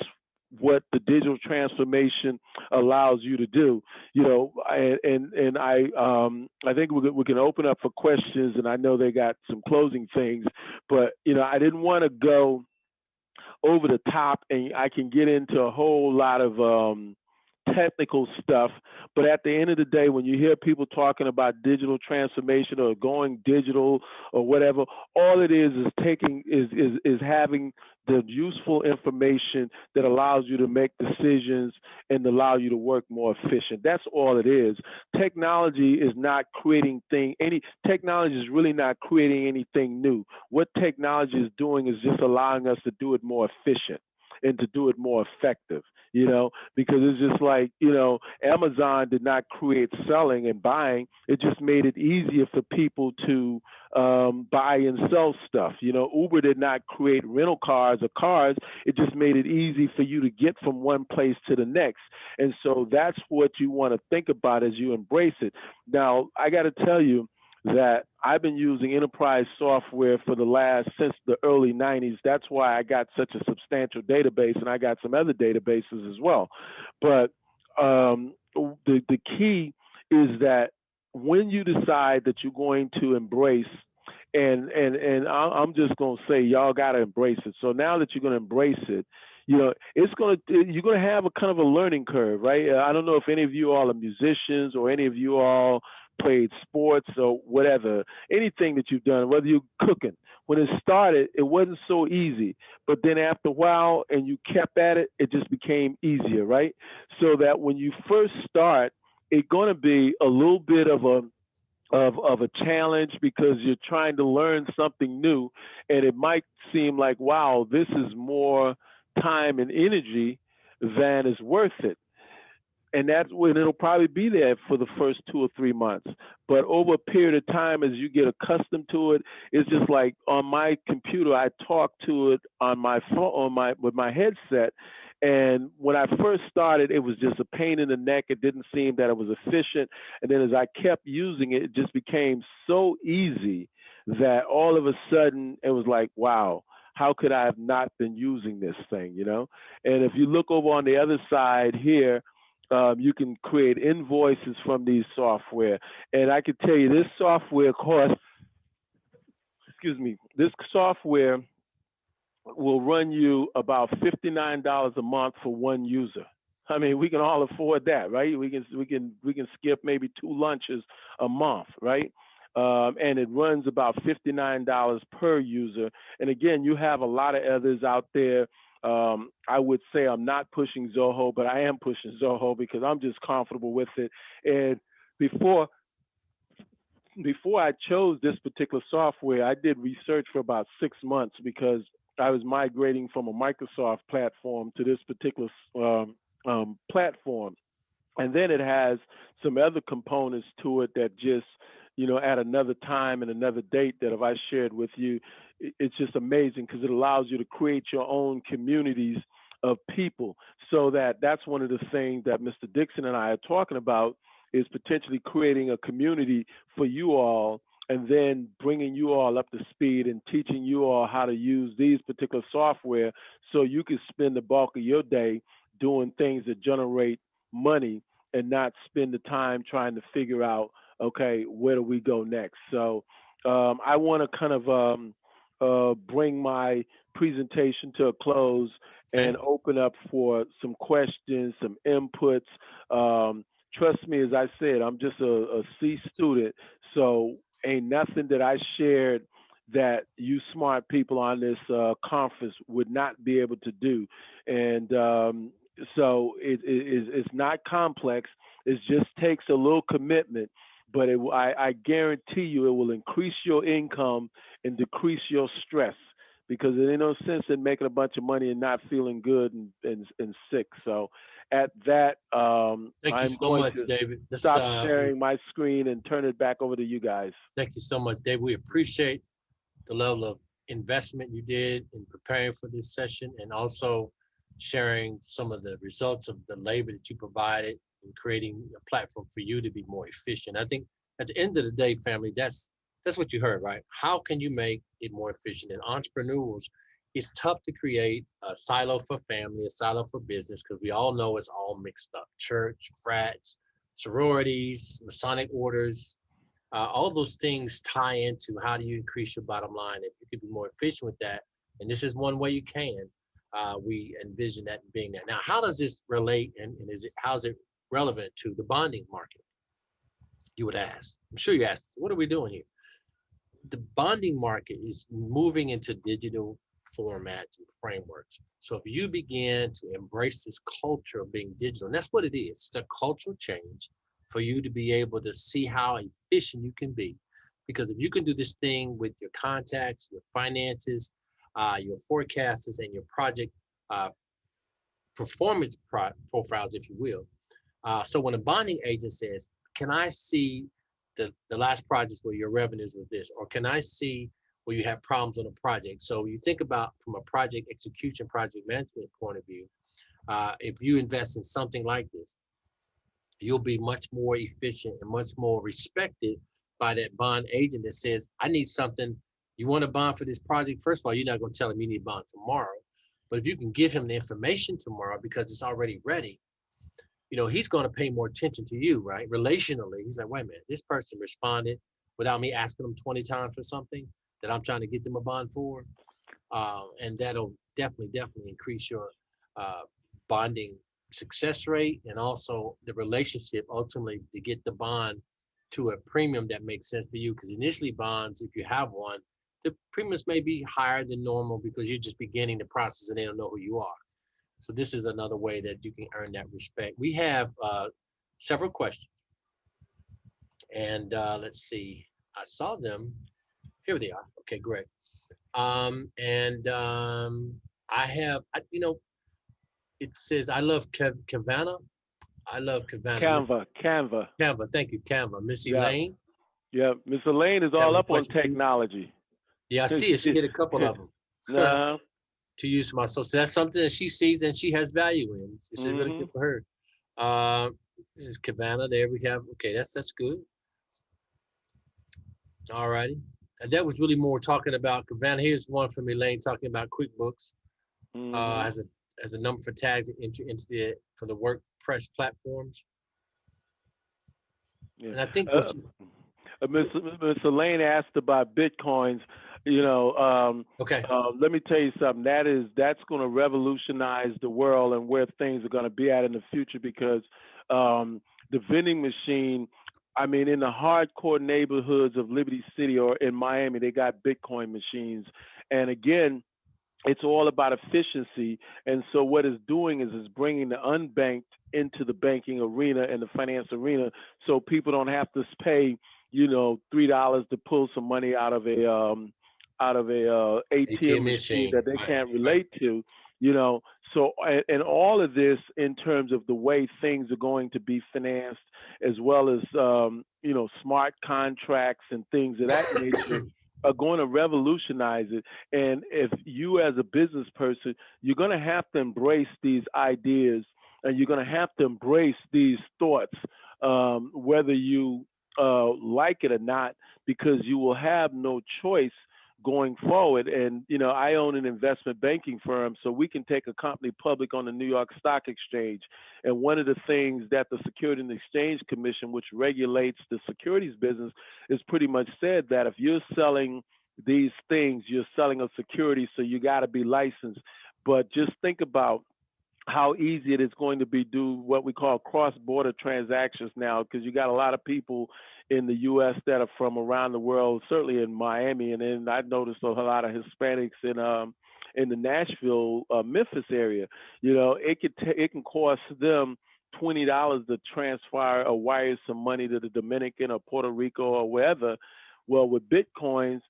what the digital transformation allows you to do, you know. And I think we can open up for questions, and I know they got some closing things, but you know, I didn't want to go over the top, and I can get into a whole lot of technical stuff. But at the end of the day, when you hear people talking about digital transformation or going digital or whatever, all it is having the useful information that allows you to make decisions and allow you to work more efficient. That's all it is. Technology is not creating technology is really not creating anything new. What technology is doing is just allowing us to do it more efficient and to do it more effective, you know, because it's just like, you know, Amazon did not create selling and buying. It just made it easier for people to buy and sell stuff. You know, Uber did not create rental cars or cars. It just made it easy for you to get from one place to the next. And so that's what you want to think about as you embrace it. Now, I got to tell you that I've been using enterprise software since the early 90s. That's why I got such a substantial database, and I got some other databases as well. But the key is that when you decide that you're going to embrace, and I'm just going to say, y'all got to embrace it. So now that you're going to embrace it, you know, you're going to have a kind of a learning curve, right? I don't know if any of you all are musicians or any of you all played sports or whatever, anything that you've done, whether you're cooking. When it started, it wasn't so easy, but then after a while and you kept at it, it just became easier, right? So that when you first start, it's going to be a little bit of a challenge because you're trying to learn something new, and it might seem like, wow, this is more time and energy than is worth it. And that's when it'll probably be there for the first 2 or 3 months. But over a period of time, as you get accustomed to it, it's just like on my computer, I talk to it on my phone, with my headset. And when I first started, it was just a pain in the neck. It didn't seem that it was efficient. And then as I kept using it, it just became so easy that all of a sudden it was like, wow, how could I have not been using this thing, you know? And if you look over on the other side here, you can create invoices from these software. And I can tell you this software costs, this software will run you about $59 a month for one user. I mean, we can all afford that, right? We can skip maybe 2 lunches a month, right? And it runs about $59 per user. And again, you have a lot of others out there I would say I'm not pushing Zoho, but I am pushing Zoho because I'm just comfortable with it. And before I chose this particular software, I did research for about 6 months because I was migrating from a Microsoft platform to this particular platform. And then it has some other components to it that just, at another time and another date that if I shared with you, it's just amazing because it allows you to create your own communities of people. So that's one of the things that Mr. Dixon and I are talking about is potentially creating a community for you all and then bringing you all up to speed and teaching you all how to use these particular software so you can spend the bulk of your day doing things that generate money and not spend the time trying to figure out, okay, where do we go next? So I want to kind of bring my presentation to a close and open up for some questions, some inputs. Trust me, as I said, I'm just a C student, so ain't nothing that I shared that you smart people on this conference would not be able to do. And so it's not complex. It just takes a little commitment, but I guarantee you it will increase your income and decrease your stress because there ain't no sense in making a bunch of money and not feeling good and sick. So at that, Thank you so much, David. Stop sharing my screen and turn it back over to you guys. Thank you so much, David. We appreciate the level of investment you did in preparing for this session and also sharing some of the results of the labor that you provided in creating a platform for you to be more efficient. I think at the end of the day, family, that's what you heard, right? How can you make it more efficient? And entrepreneurs, it's tough to create a silo for family, a silo for business, because we all know it's all mixed up. Church, frats, sororities, Masonic orders, all those things tie into how do you increase your bottom line. If you could be more efficient with that, and this is one way you can, we envision that being that. Now, how does this relate and how's it relevant to the bonding market? You would ask. I'm sure you asked, what are we doing here? The bonding market is moving into digital formats and frameworks. So if you begin to embrace this culture of being digital, and that's what it is, it's a cultural change for you to be able to see how efficient you can be. Because if you can do this thing with your contacts, your finances, your forecasters, and your project performance profiles, if you will. So when a bonding agent says, can I see the last projects where your revenues was this, or can I see where you have problems on a project? So you think about from a project execution, project management point of view, if you invest in something like this, you'll be much more efficient and much more respected by that bond agent that says, I need something, you want a bond for this project? First of all, you're not gonna tell him you need a bond tomorrow, but if you can give him the information tomorrow because it's already ready, he's going to pay more attention to you, right? Relationally, he's like, wait a minute, this person responded without me asking them 20 times for something that I'm trying to get them a bond for. And that'll definitely increase your bonding success rate and also the relationship ultimately to get the bond to a premium that makes sense for you. Because initially bonds, if you have one, the premiums may be higher than normal because you're just beginning the process and they don't know who you are. So this is another way that you can earn that respect. We have several questions. And let's see, I saw them. Here they are. Okay, great. I have, it says, I love Kavana. I love Kavana. Canva, thank you, Canva. Miss Elaine. Yeah, Miss Elaine is all up on technology. Yeah, I see it. She did a couple of them. To use for myself. So that's something that she sees and she has value in. It's really good for her. There's Kavana. There we have. Okay, that's good. All righty. And that was really more talking about Kavana. Here's one from Elaine talking about QuickBooks as a number for tags for the WordPress platforms. Yeah. And I think Miss Elaine asked about Bitcoins. Okay. Let me tell you something. That's going to revolutionize the world and where things are going to be at in the future because the vending machine, in the hardcore neighborhoods of Liberty City or in Miami, they got Bitcoin machines. And again, it's all about efficiency. And so what it's doing is it's bringing the unbanked into the banking arena and the finance arena, so people don't have to pay, you know, $3 to pull some money out of a ATM machine that they can't relate to, you know. So and all of this in terms of the way things are going to be financed, as well as you know, smart contracts and things of that nature are going to revolutionize it. And if you as a business person, you're going to have to embrace these ideas, and you're going to have to embrace these thoughts, whether you like it or not, because you will have no choice going forward. And, you know, I own an investment banking firm, so we can take a company public on the New York Stock Exchange. And one of the things that the Security and Exchange Commission, which regulates the securities business, is pretty much said that if you're selling these things, you're selling a security, so you got to be licensed. But just think about how easy it is going to be do what we call cross-border transactions now, because you got a lot of people in the U.S. that are from around the world, certainly in Miami, and then I noticed a lot of Hispanics in the Nashville, Memphis area. You know, it can cost them $20 to transfer or wire some money to the Dominican or Puerto Rico or wherever. Well, with Bitcoins,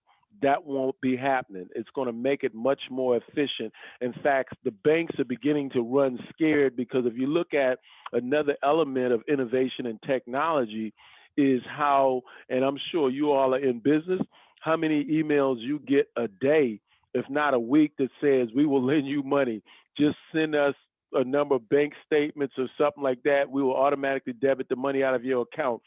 that won't be happening. It's going to make it much more efficient. In fact, the banks are beginning to run scared, because if you look at another element of innovation and technology is how, and I'm sure you all are in business, how many emails you get a day, if not a week, that says we will lend you money. Just send us a number of bank statements or something like that. We will automatically debit the money out of your account.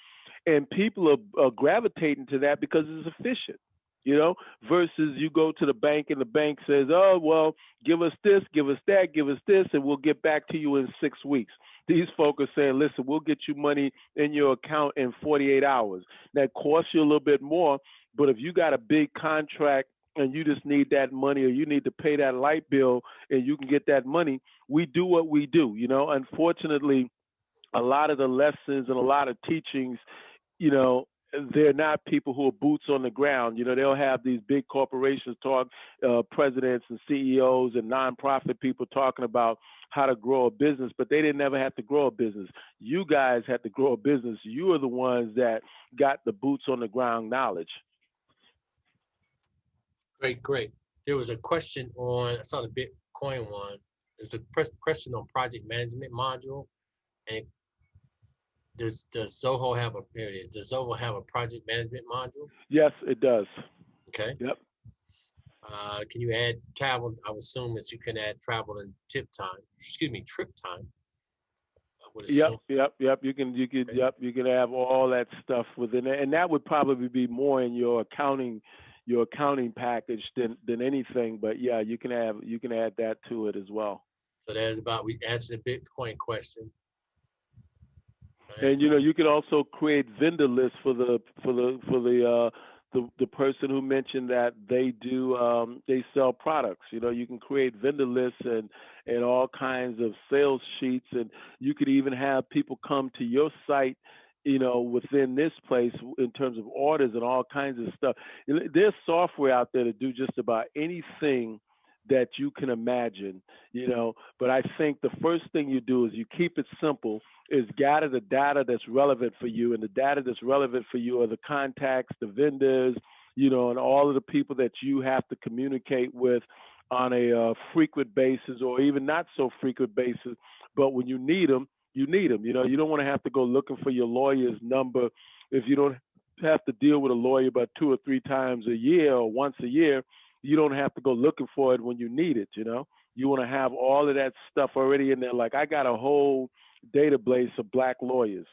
And people are gravitating to that because it's efficient, you know, versus you go to the bank and the bank says, oh, well, give us this, give us that, give us this, and we'll get back to you in 6 weeks. These folks are saying, listen, we'll get you money in your account in 48 hours. That costs you a little bit more, but if you got a big contract and you just need that money, or you need to pay that light bill and you can get that money, we do what we do. You know, unfortunately, a lot of the lessons and a lot of teachings, you know, they're not people who are boots on the ground. You know, they'll have these big corporations talk, presidents and CEOs and nonprofit people talking about how to grow a business, but they didn't ever have to grow a business. You guys had to grow a business. You are the ones that got the boots on the ground knowledge. Great, great. There was a question on, I saw the Bitcoin one. There's a question on project management module. And does Zoho have here it is. Does Zoho have a project management module? Yes, it does. Okay. Yep. Can you add travel? I would assume that you can add travel and trip time. Yep. You can have all that stuff within it, and that would probably be more in your accounting package than anything. But yeah, you can add that to it as well. So we answered the Bitcoin question. And you know, you can also create vendor lists for the person who mentioned that they sell products. You know, you can create vendor lists and all kinds of sales sheets, and you could even have people come to your site, you know, within this place in terms of orders and all kinds of stuff. There's software out there to do just about anything that you can imagine, you know, but I think the first thing you do is you keep it simple, is gather the data that's relevant for you. And the data that's relevant for you are the contacts, the vendors, you know, and all of the people that you have to communicate with on a frequent basis, or even not so frequent basis. But when you need them, you need them. You know, you don't want to have to go looking for your lawyer's number if you don't have to deal with a lawyer about 2 or 3 times a year or once a year. You don't have to go looking for it when you need it, you know. You want to have all of that stuff already in there. Like, I got a whole database of black lawyers.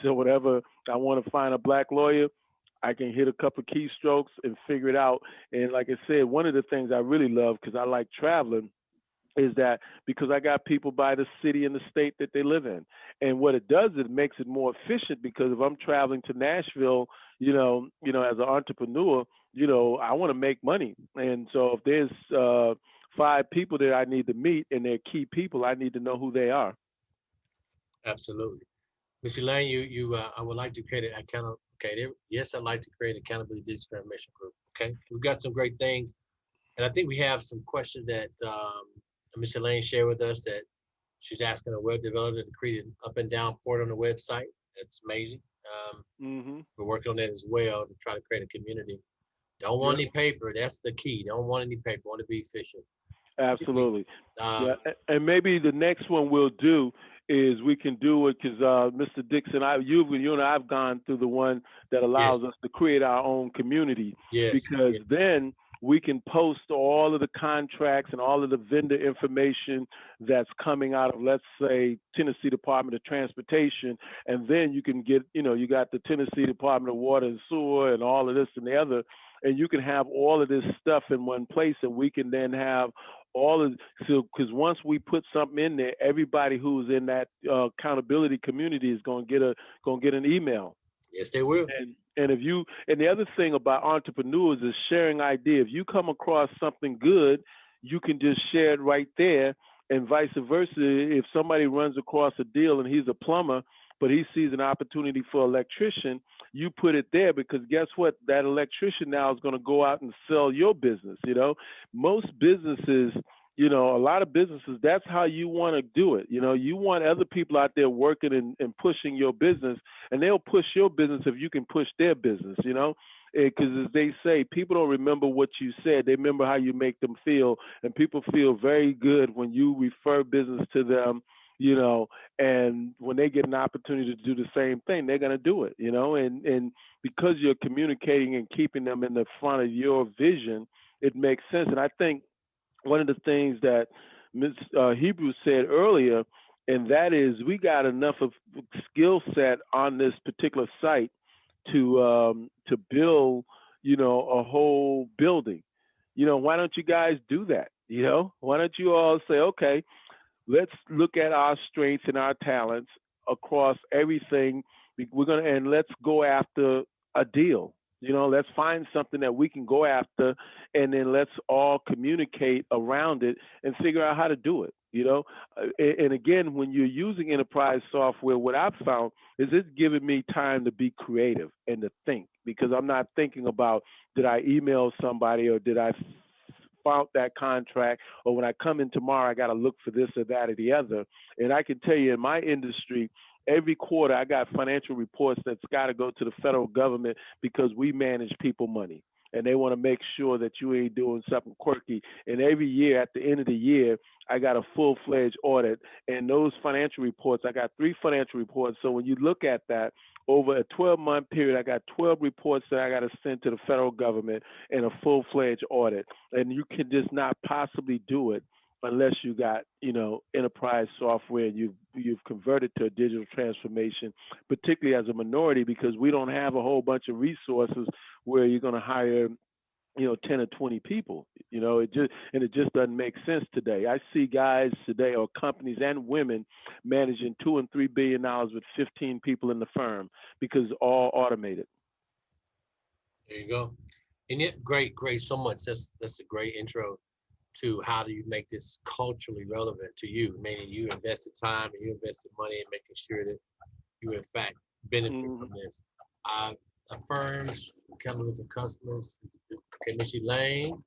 So whenever I want to find a black lawyer, I can hit a couple of keystrokes and figure it out. And like I said, one of the things I really love, because I like traveling, is that because I got people by the city and the state that they live in. And what it does, it makes it more efficient, because if I'm traveling to Nashville, you know, as an entrepreneur, you know, I want to make money. And so if there's 5 people that I need to meet and they're key people, I need to know who they are. Absolutely. Ms. Elaine, I would like to create an accountability. Okay, yes, I'd like to create an accountability transformation group. Okay, we've got some great things. And I think we have some questions that Ms. Elaine shared with us that she's asking a web developer to create an up and down port on the website. That's amazing. We're working on that as well to try to create a community. Don't want any paper. That's the key. Don't want any paper. Want to be efficient. Absolutely. Yeah, and maybe the next one we'll do is we can do it because Mr. Dixon, you and I have gone through the one that allows us to create our own community. Because then we can post all of the contracts and all of the vendor information that's coming out of, let's say, Tennessee Department of Transportation, and then you can get, you got the Tennessee Department of Water and Sewer and all of this and the other, and you can have all of this stuff in one place, and we can then have all of, so because once we put something in there, everybody who's in that accountability community is going to get an email. Yes, they will. And the other thing about entrepreneurs is sharing idea. If you come across something good, you can just share it right there, and vice versa. If somebody runs across a deal and he's a plumber, but he sees an opportunity for an electrician, you put it there, because guess what? That electrician now is going to go out and sell your business. Most businesses, a lot of businesses, that's how you want to do it. You want other people out there working and pushing your business, and they'll push your business if you can push their business, because as they say, people don't remember what you said. They remember how you make them feel, and people feel very good when you refer business to them, and when they get an opportunity to do the same thing, they're going to do it, and because you're communicating and keeping them in the front of your vision, it makes sense. And I think one of the things that Ms. Hebrew said earlier, and that is we got enough of skill set on this particular site to build, a whole building. Why don't you guys do that? Why don't you all say, okay, let's look at our strengths and our talents across everything. And let's go after a deal. Let's find something that we can go after, and then let's all communicate around it and figure out how to do it. And again, when you're using enterprise software, what I've found is it's giving me time to be creative and to think, because I'm not thinking about, did I email somebody or did I found that contract, or when I come in tomorrow, I got to look for this or that or the other. And I can tell you, in my industry, every quarter I got financial reports that's got to go to the federal government, because we manage people money, and they want to make sure that you ain't doing something quirky. And every year, at the end of the year, I got a full-fledged audit, and those financial reports, I got 3 financial reports. So when you look at that, over a 12-month period, I got 12 reports that I got to send to the federal government in a full-fledged audit. And you can just not possibly do it unless you got, enterprise software and you've converted to a digital transformation, particularly as a minority, because we don't have a whole bunch of resources where you're going to hire 10 or 20 people, it just doesn't make sense today. I see guys today, or companies and women, managing $2 and $3 billion with 15 people in the firm, because it's all automated. There you go. And yet, great so much. That's a great intro to how do you make this culturally relevant to you, meaning you invested time and you invested money in making sure that you in fact benefit from this. Firms, coming with the customers. Okay, Ms. Elaine.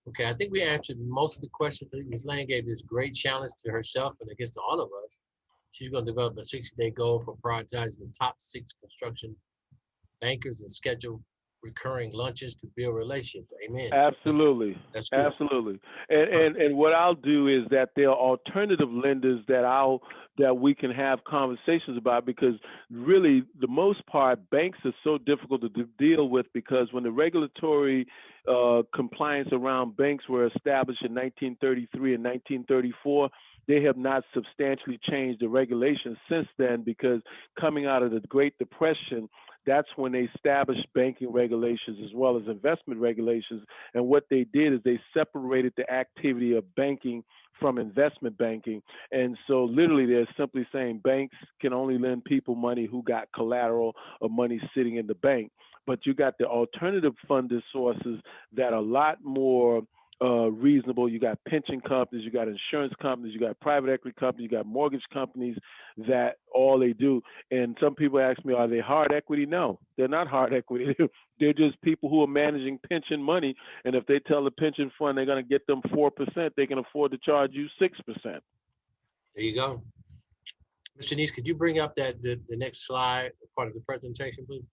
Okay, I think we answered most of the questions. Ms. Elaine gave this great challenge to herself and I guess to all of us. She's going to develop a 60-day goal for prioritizing the top 6 construction bankers and schedule recurring lunches to build relationships. Amen. Absolutely. That's good. Absolutely. And what I'll do is that there are alternative lenders that we can have conversations about, because really the most part, banks are so difficult to deal with, because when the regulatory compliance around banks were established in 1933 and 1934, they have not substantially changed the regulations since then, because coming out of the Great Depression, that's when they established banking regulations as well as investment regulations. And what they did is they separated the activity of banking from investment banking. And so literally they're simply saying banks can only lend people money who got collateral or money sitting in the bank. But you got the alternative funding sources that are a lot more reasonable. You got pension companies, you got insurance companies, you got private equity companies, you got mortgage companies that all they do. And some people ask me, are they hard equity? No, they're not hard equity. They're just people who are managing pension money. And if they tell the pension fund they're going to get them 4%, they can afford to charge you 6%. There you go. Mr. Nice, could you bring up the next slide, part of the presentation, please?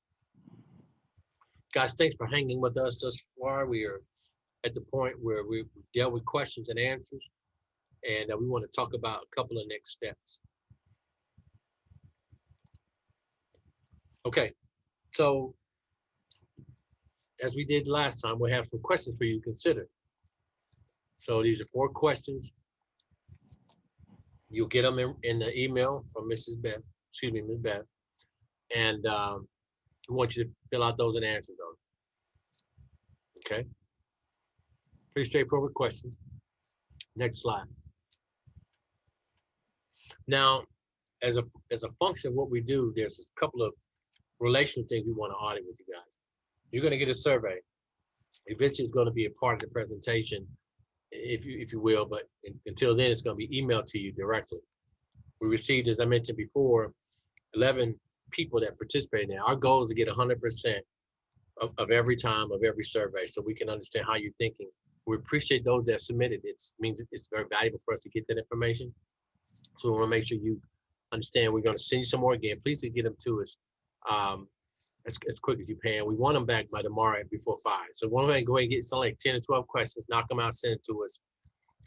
Guys, thanks for hanging with us thus far. We are at the point where we've dealt with questions and answers, and we want to talk about a couple of next steps. Okay, so as we did last time, we have some questions for you to consider. So these are 4 questions. You'll get them in the email from Ms. Beth, and we want you to fill out those and answer those. Okay. Pretty straightforward questions. Next slide. Now, as a function of what we do, there's a couple of relational things we want to audit with you guys. You're going to get a survey. Eventually, it's going to be a part of the presentation, if you will, but until then, it's going to be emailed to you directly. We received, as I mentioned before, 11 people that participated in it. Our goal is to get 100% of every time of every survey, so we can understand how you're thinking. We appreciate those that submitted. It means it's very valuable for us to get that information. So we want to make sure you understand. We're going to send you some more again. Please get them to us as quick as you can. We want them back by tomorrow before 5. So we're going to go ahead and get some like 10 or 12 questions, knock them out, send it to us.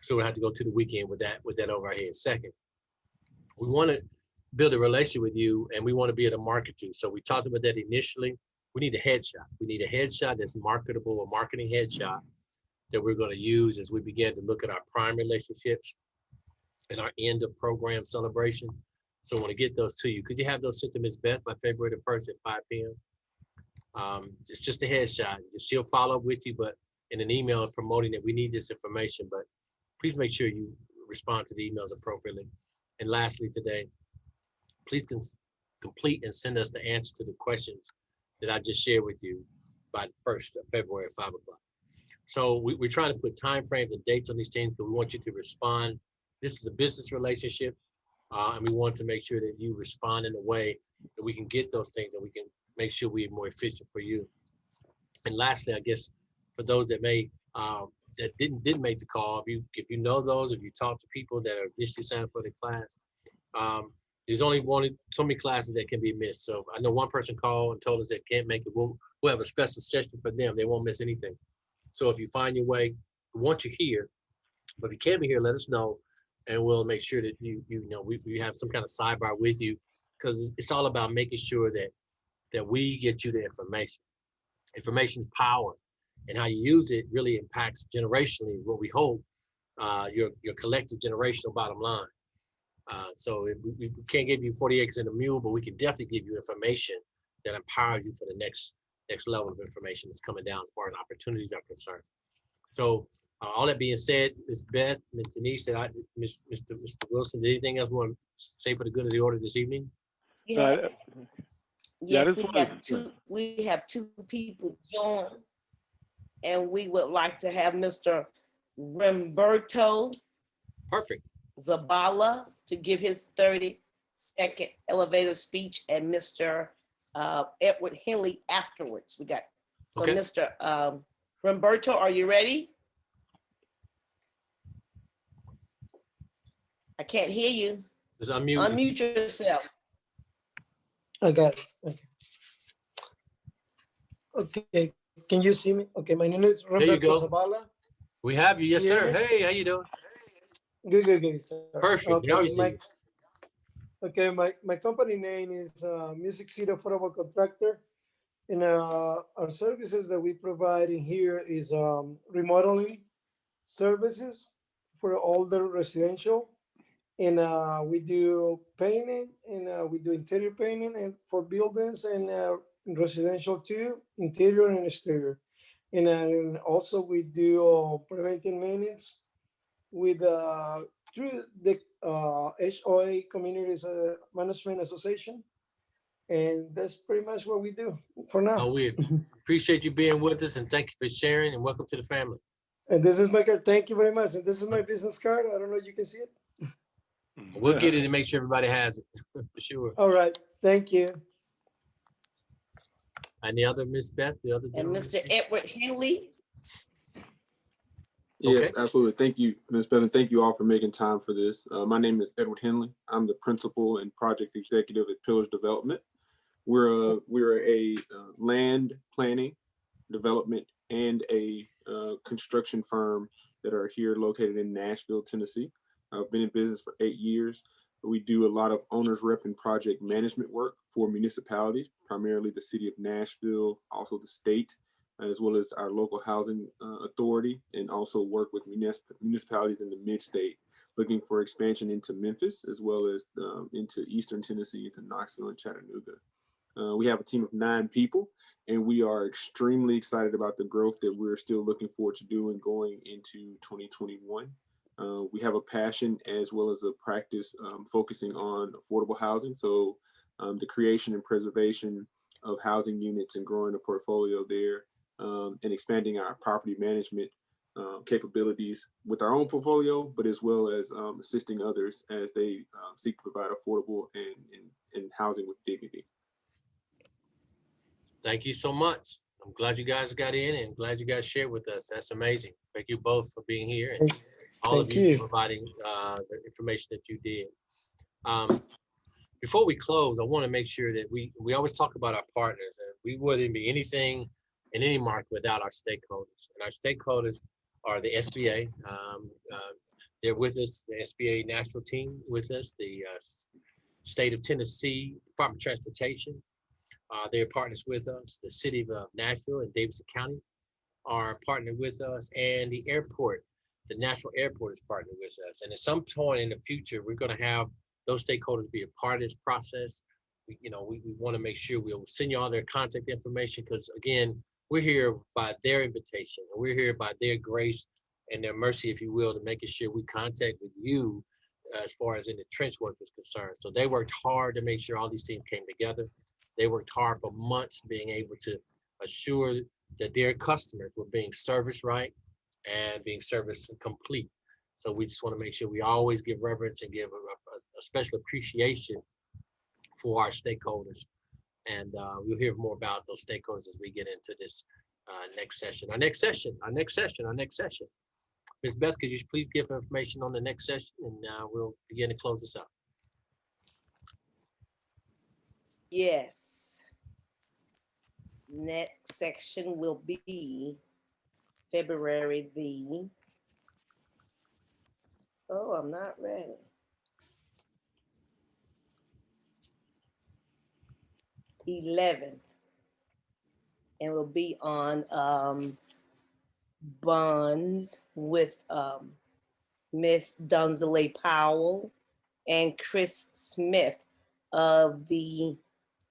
So we'll have to go to the weekend with that over our head. Second, we want to build a relationship with you, and we want to be able to market you. So we talked about that initially. We need a headshot. We need a headshot that's marketable, a marketing headshot that we're going to use as we begin to look at our prime relationships and our end of program celebration. So I want to get those to you. Could you have those sent to Ms. Beth by February the 1st at 5 p.m.? It's just a headshot. She'll follow up with you, but in an email promoting that we need this information. But please make sure you respond to the emails appropriately. And lastly today, please complete and send us the answer to the questions that I just shared with you by the 1st of February at 5 o'clock. So we're trying to put time frames and dates on these things, but we want you to respond. This is a business relationship, and we want to make sure that you respond in a way that we can get those things and we can make sure we're more efficient for you. And lastly, I guess for those that may that didn't make the call, if you know those, if you talk to people that are initially signed up for the class, there's only so many classes that can be missed. So I know one person called and told us they can't make it. We'll have a special session for them. They won't miss anything. So if you find your way, we want you here. But if you can't be here, let us know, and we'll make sure that you know we have some kind of sidebar with you, because it's all about making sure that we get you the information. Information is power, and how you use it really impacts generationally what we hope your collective generational bottom line. So we can't give you 40 acres and a mule, but we can definitely give you information that empowers you for the next level of information that's coming down as far as opportunities are concerned. So all that being said, Ms. Beth, Ms. Denise, Mr. Wilson, did anything else you want to say for the good of the order this evening? Yeah. Yes, yeah, we have two people join, and we would like to have Mr. Roberto Perfect. Zabala to give his 30-second elevator speech, and Mr. Edward Henley afterwards. We got Okay. Mr. Roberto, are you ready? I can't hear you. Just unmute. Unmute yourself. I got it. Okay, can you see me? Okay, my name is There you go. Roberto Zabala. We have you. Yes, Can you sir. hear me? Hey, how you doing? Good, sir. Perfect. Okay, Now you see. my company name is Music City Affordable Contractor, and our services that we provide in here is remodeling services for older residential, and we do painting, and we do interior painting and for buildings, and residential too, interior and exterior, and also we do preventive maintenance with through the HOA Communities Management Association, and that's pretty much what we do for now. We appreciate you being with us, and thank you for sharing, and welcome to the family. And this is my card. Thank you very much. And this is my business card. I don't know if you can see it. We'll get it and make sure everybody has it for sure. All right. Thank you. And the other Miss Beth, the other And gentleman? Mr. Edward Henley. Yes, Okay. absolutely. Thank you, Ms. Bell, and thank you all for making time for this. My name is Edward Henley. I'm the principal and project executive at Pillars Development. We're a land planning, development, and a construction firm that are here located in Nashville, Tennessee. I've been in business for 8 years. We do a lot of owners rep and project management work for municipalities, primarily the city of Nashville, also the state, as well as our local housing authority, and also work with municipalities in the mid-state, looking for expansion into Memphis, as well as into Eastern Tennessee, into Knoxville and Chattanooga. We have a team of 9 people, and we are extremely excited about the growth that we're still looking forward to doing going into 2021. We have a passion as well as a practice focusing on affordable housing. So the creation and preservation of housing units and growing a portfolio there, and expanding our property management capabilities with our own portfolio, but as well as assisting others as they seek to provide affordable and housing with dignity. Thank you so much. I'm glad you guys got in and glad you guys shared with us. That's amazing. Thank you both for being here and all of you for providing the information that you did. Before we close, I want to make sure that we always talk about our partners, and we wouldn't be anything in any market without our stakeholders. And our stakeholders are the SBA. They're with us, the SBA Nashville team with us, the state of Tennessee, Department of Transportation. They're partners with us. The city of Nashville and Davidson County are partnered with us, and the airport, the Nashville airport, is partnered with us. And at some point in the future, we're going to have those stakeholders be a part of this process. We want to make sure we'll send you all their contact information, because again, we're here by their invitation, and we're here by their grace and their mercy, if you will, to making sure we contact with you as far as in the trench work is concerned. So they worked hard to make sure all these teams came together. They worked hard for months being able to assure that their customers were being serviced right and being serviced complete. So we just want to make sure we always give reverence and give a special appreciation for our stakeholders. And we'll hear more about those stakeholders as we get into this next session. Our next session. Ms. Beth, could you please give information on the next session, and we'll begin to close this up. Yes. Next section will be February the, oh, I'm not ready. '11th, and will be on bonds with Miss Dunsley Powell and Chris Smith of the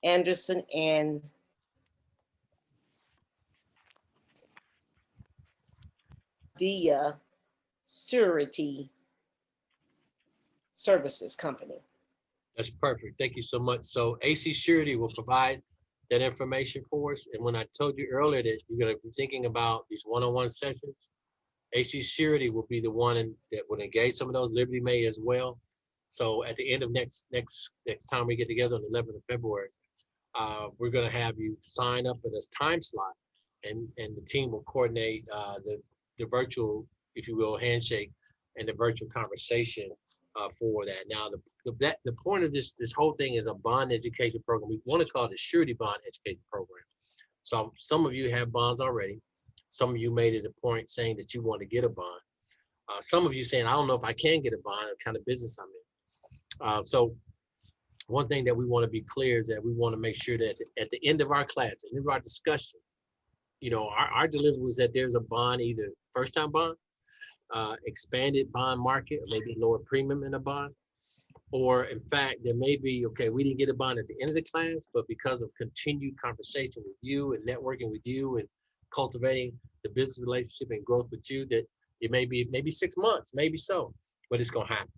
Anderson and Dia Surety Services Company. That's perfect. Thank you so much. So AC Surety will provide that information for us. And when I told you earlier that you're going to be thinking about these one-on-one sessions, AC Surety will be the one that will engage some of those. Liberty May as well. So at the end of next time we get together on the 11th of February, we're going to have you sign up for this time slot, and the team will coordinate the virtual, if you will, handshake and the virtual conversation for that. Now, the point of this whole thing is a bond education program. We want to call it a surety bond education program. So some of you have bonds already. Some of you made it a point saying that you want to get a bond. Some of you saying, I don't know if I can get a bond, what kind of business I'm in. So one thing that we want to be clear is that we want to make sure that at the end of our class, at the end of our discussion, our delivery was that there's a bond, either first-time bond, expanded bond market, or maybe lower premium in a bond, or in fact, there may be, okay, we didn't get a bond at the end of the class, but because of continued conversation with you and networking with you and cultivating the business relationship and growth with you, that it may be maybe 6 months, maybe so, but it's going to happen.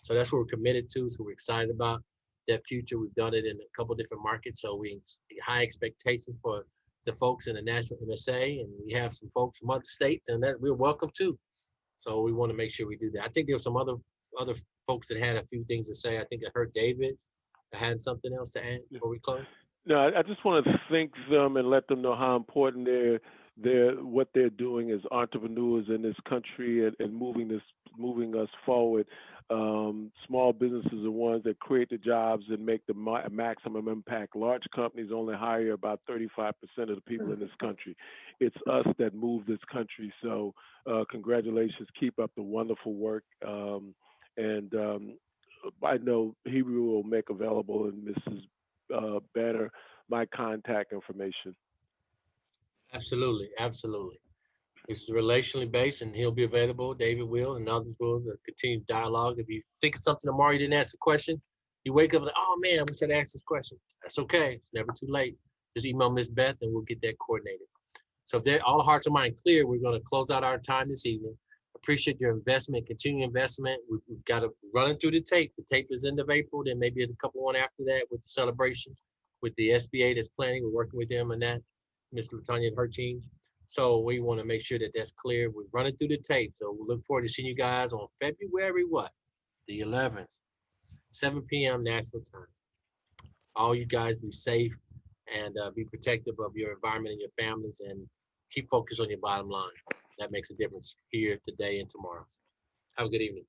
So that's what we're committed to. So we're excited about that future. We've done it in a couple different markets. So we high expectations for the folks in the National MSA, and we have some folks from other states, and that we're welcome too. So we want to make sure we do that. I think there were some other folks that had a few things to say. I think I heard David had something else to add before we close. No, I just want to thank them and let them know how important what they're doing as entrepreneurs in this country and moving us forward. Small businesses are ones that create the jobs and make the maximum impact. Large companies only hire about 35% of the people in this country. It's us that move this country. So congratulations, keep up the wonderful work. I know Hebrew will make available and Mrs. Banner my contact information. Absolutely, absolutely. This is relationally based, and he'll be available. David will, and others will continue dialogue. If you think of something tomorrow you didn't ask the question, you wake up like, oh man, I wish I'd asked this question. That's okay. It's never too late. Just email Miss Beth, and we'll get that coordinated. So if all hearts and mind clear, we're going to close out our time this evening. Appreciate your investment, continuing investment. We've got to run it through the tape. The tape is end of April. Then maybe a couple one after that with the celebration with the SBA that's planning. We're working with them on that. Miss Latanya and her team. So we want to make sure that that's clear. We're running through the tape. So we look forward to seeing you guys on February what? The 11th, 7 p.m. Nashville time. All you guys be safe and be protective of your environment and your families, and keep focused on your bottom line. That makes a difference here today and tomorrow. Have a good evening.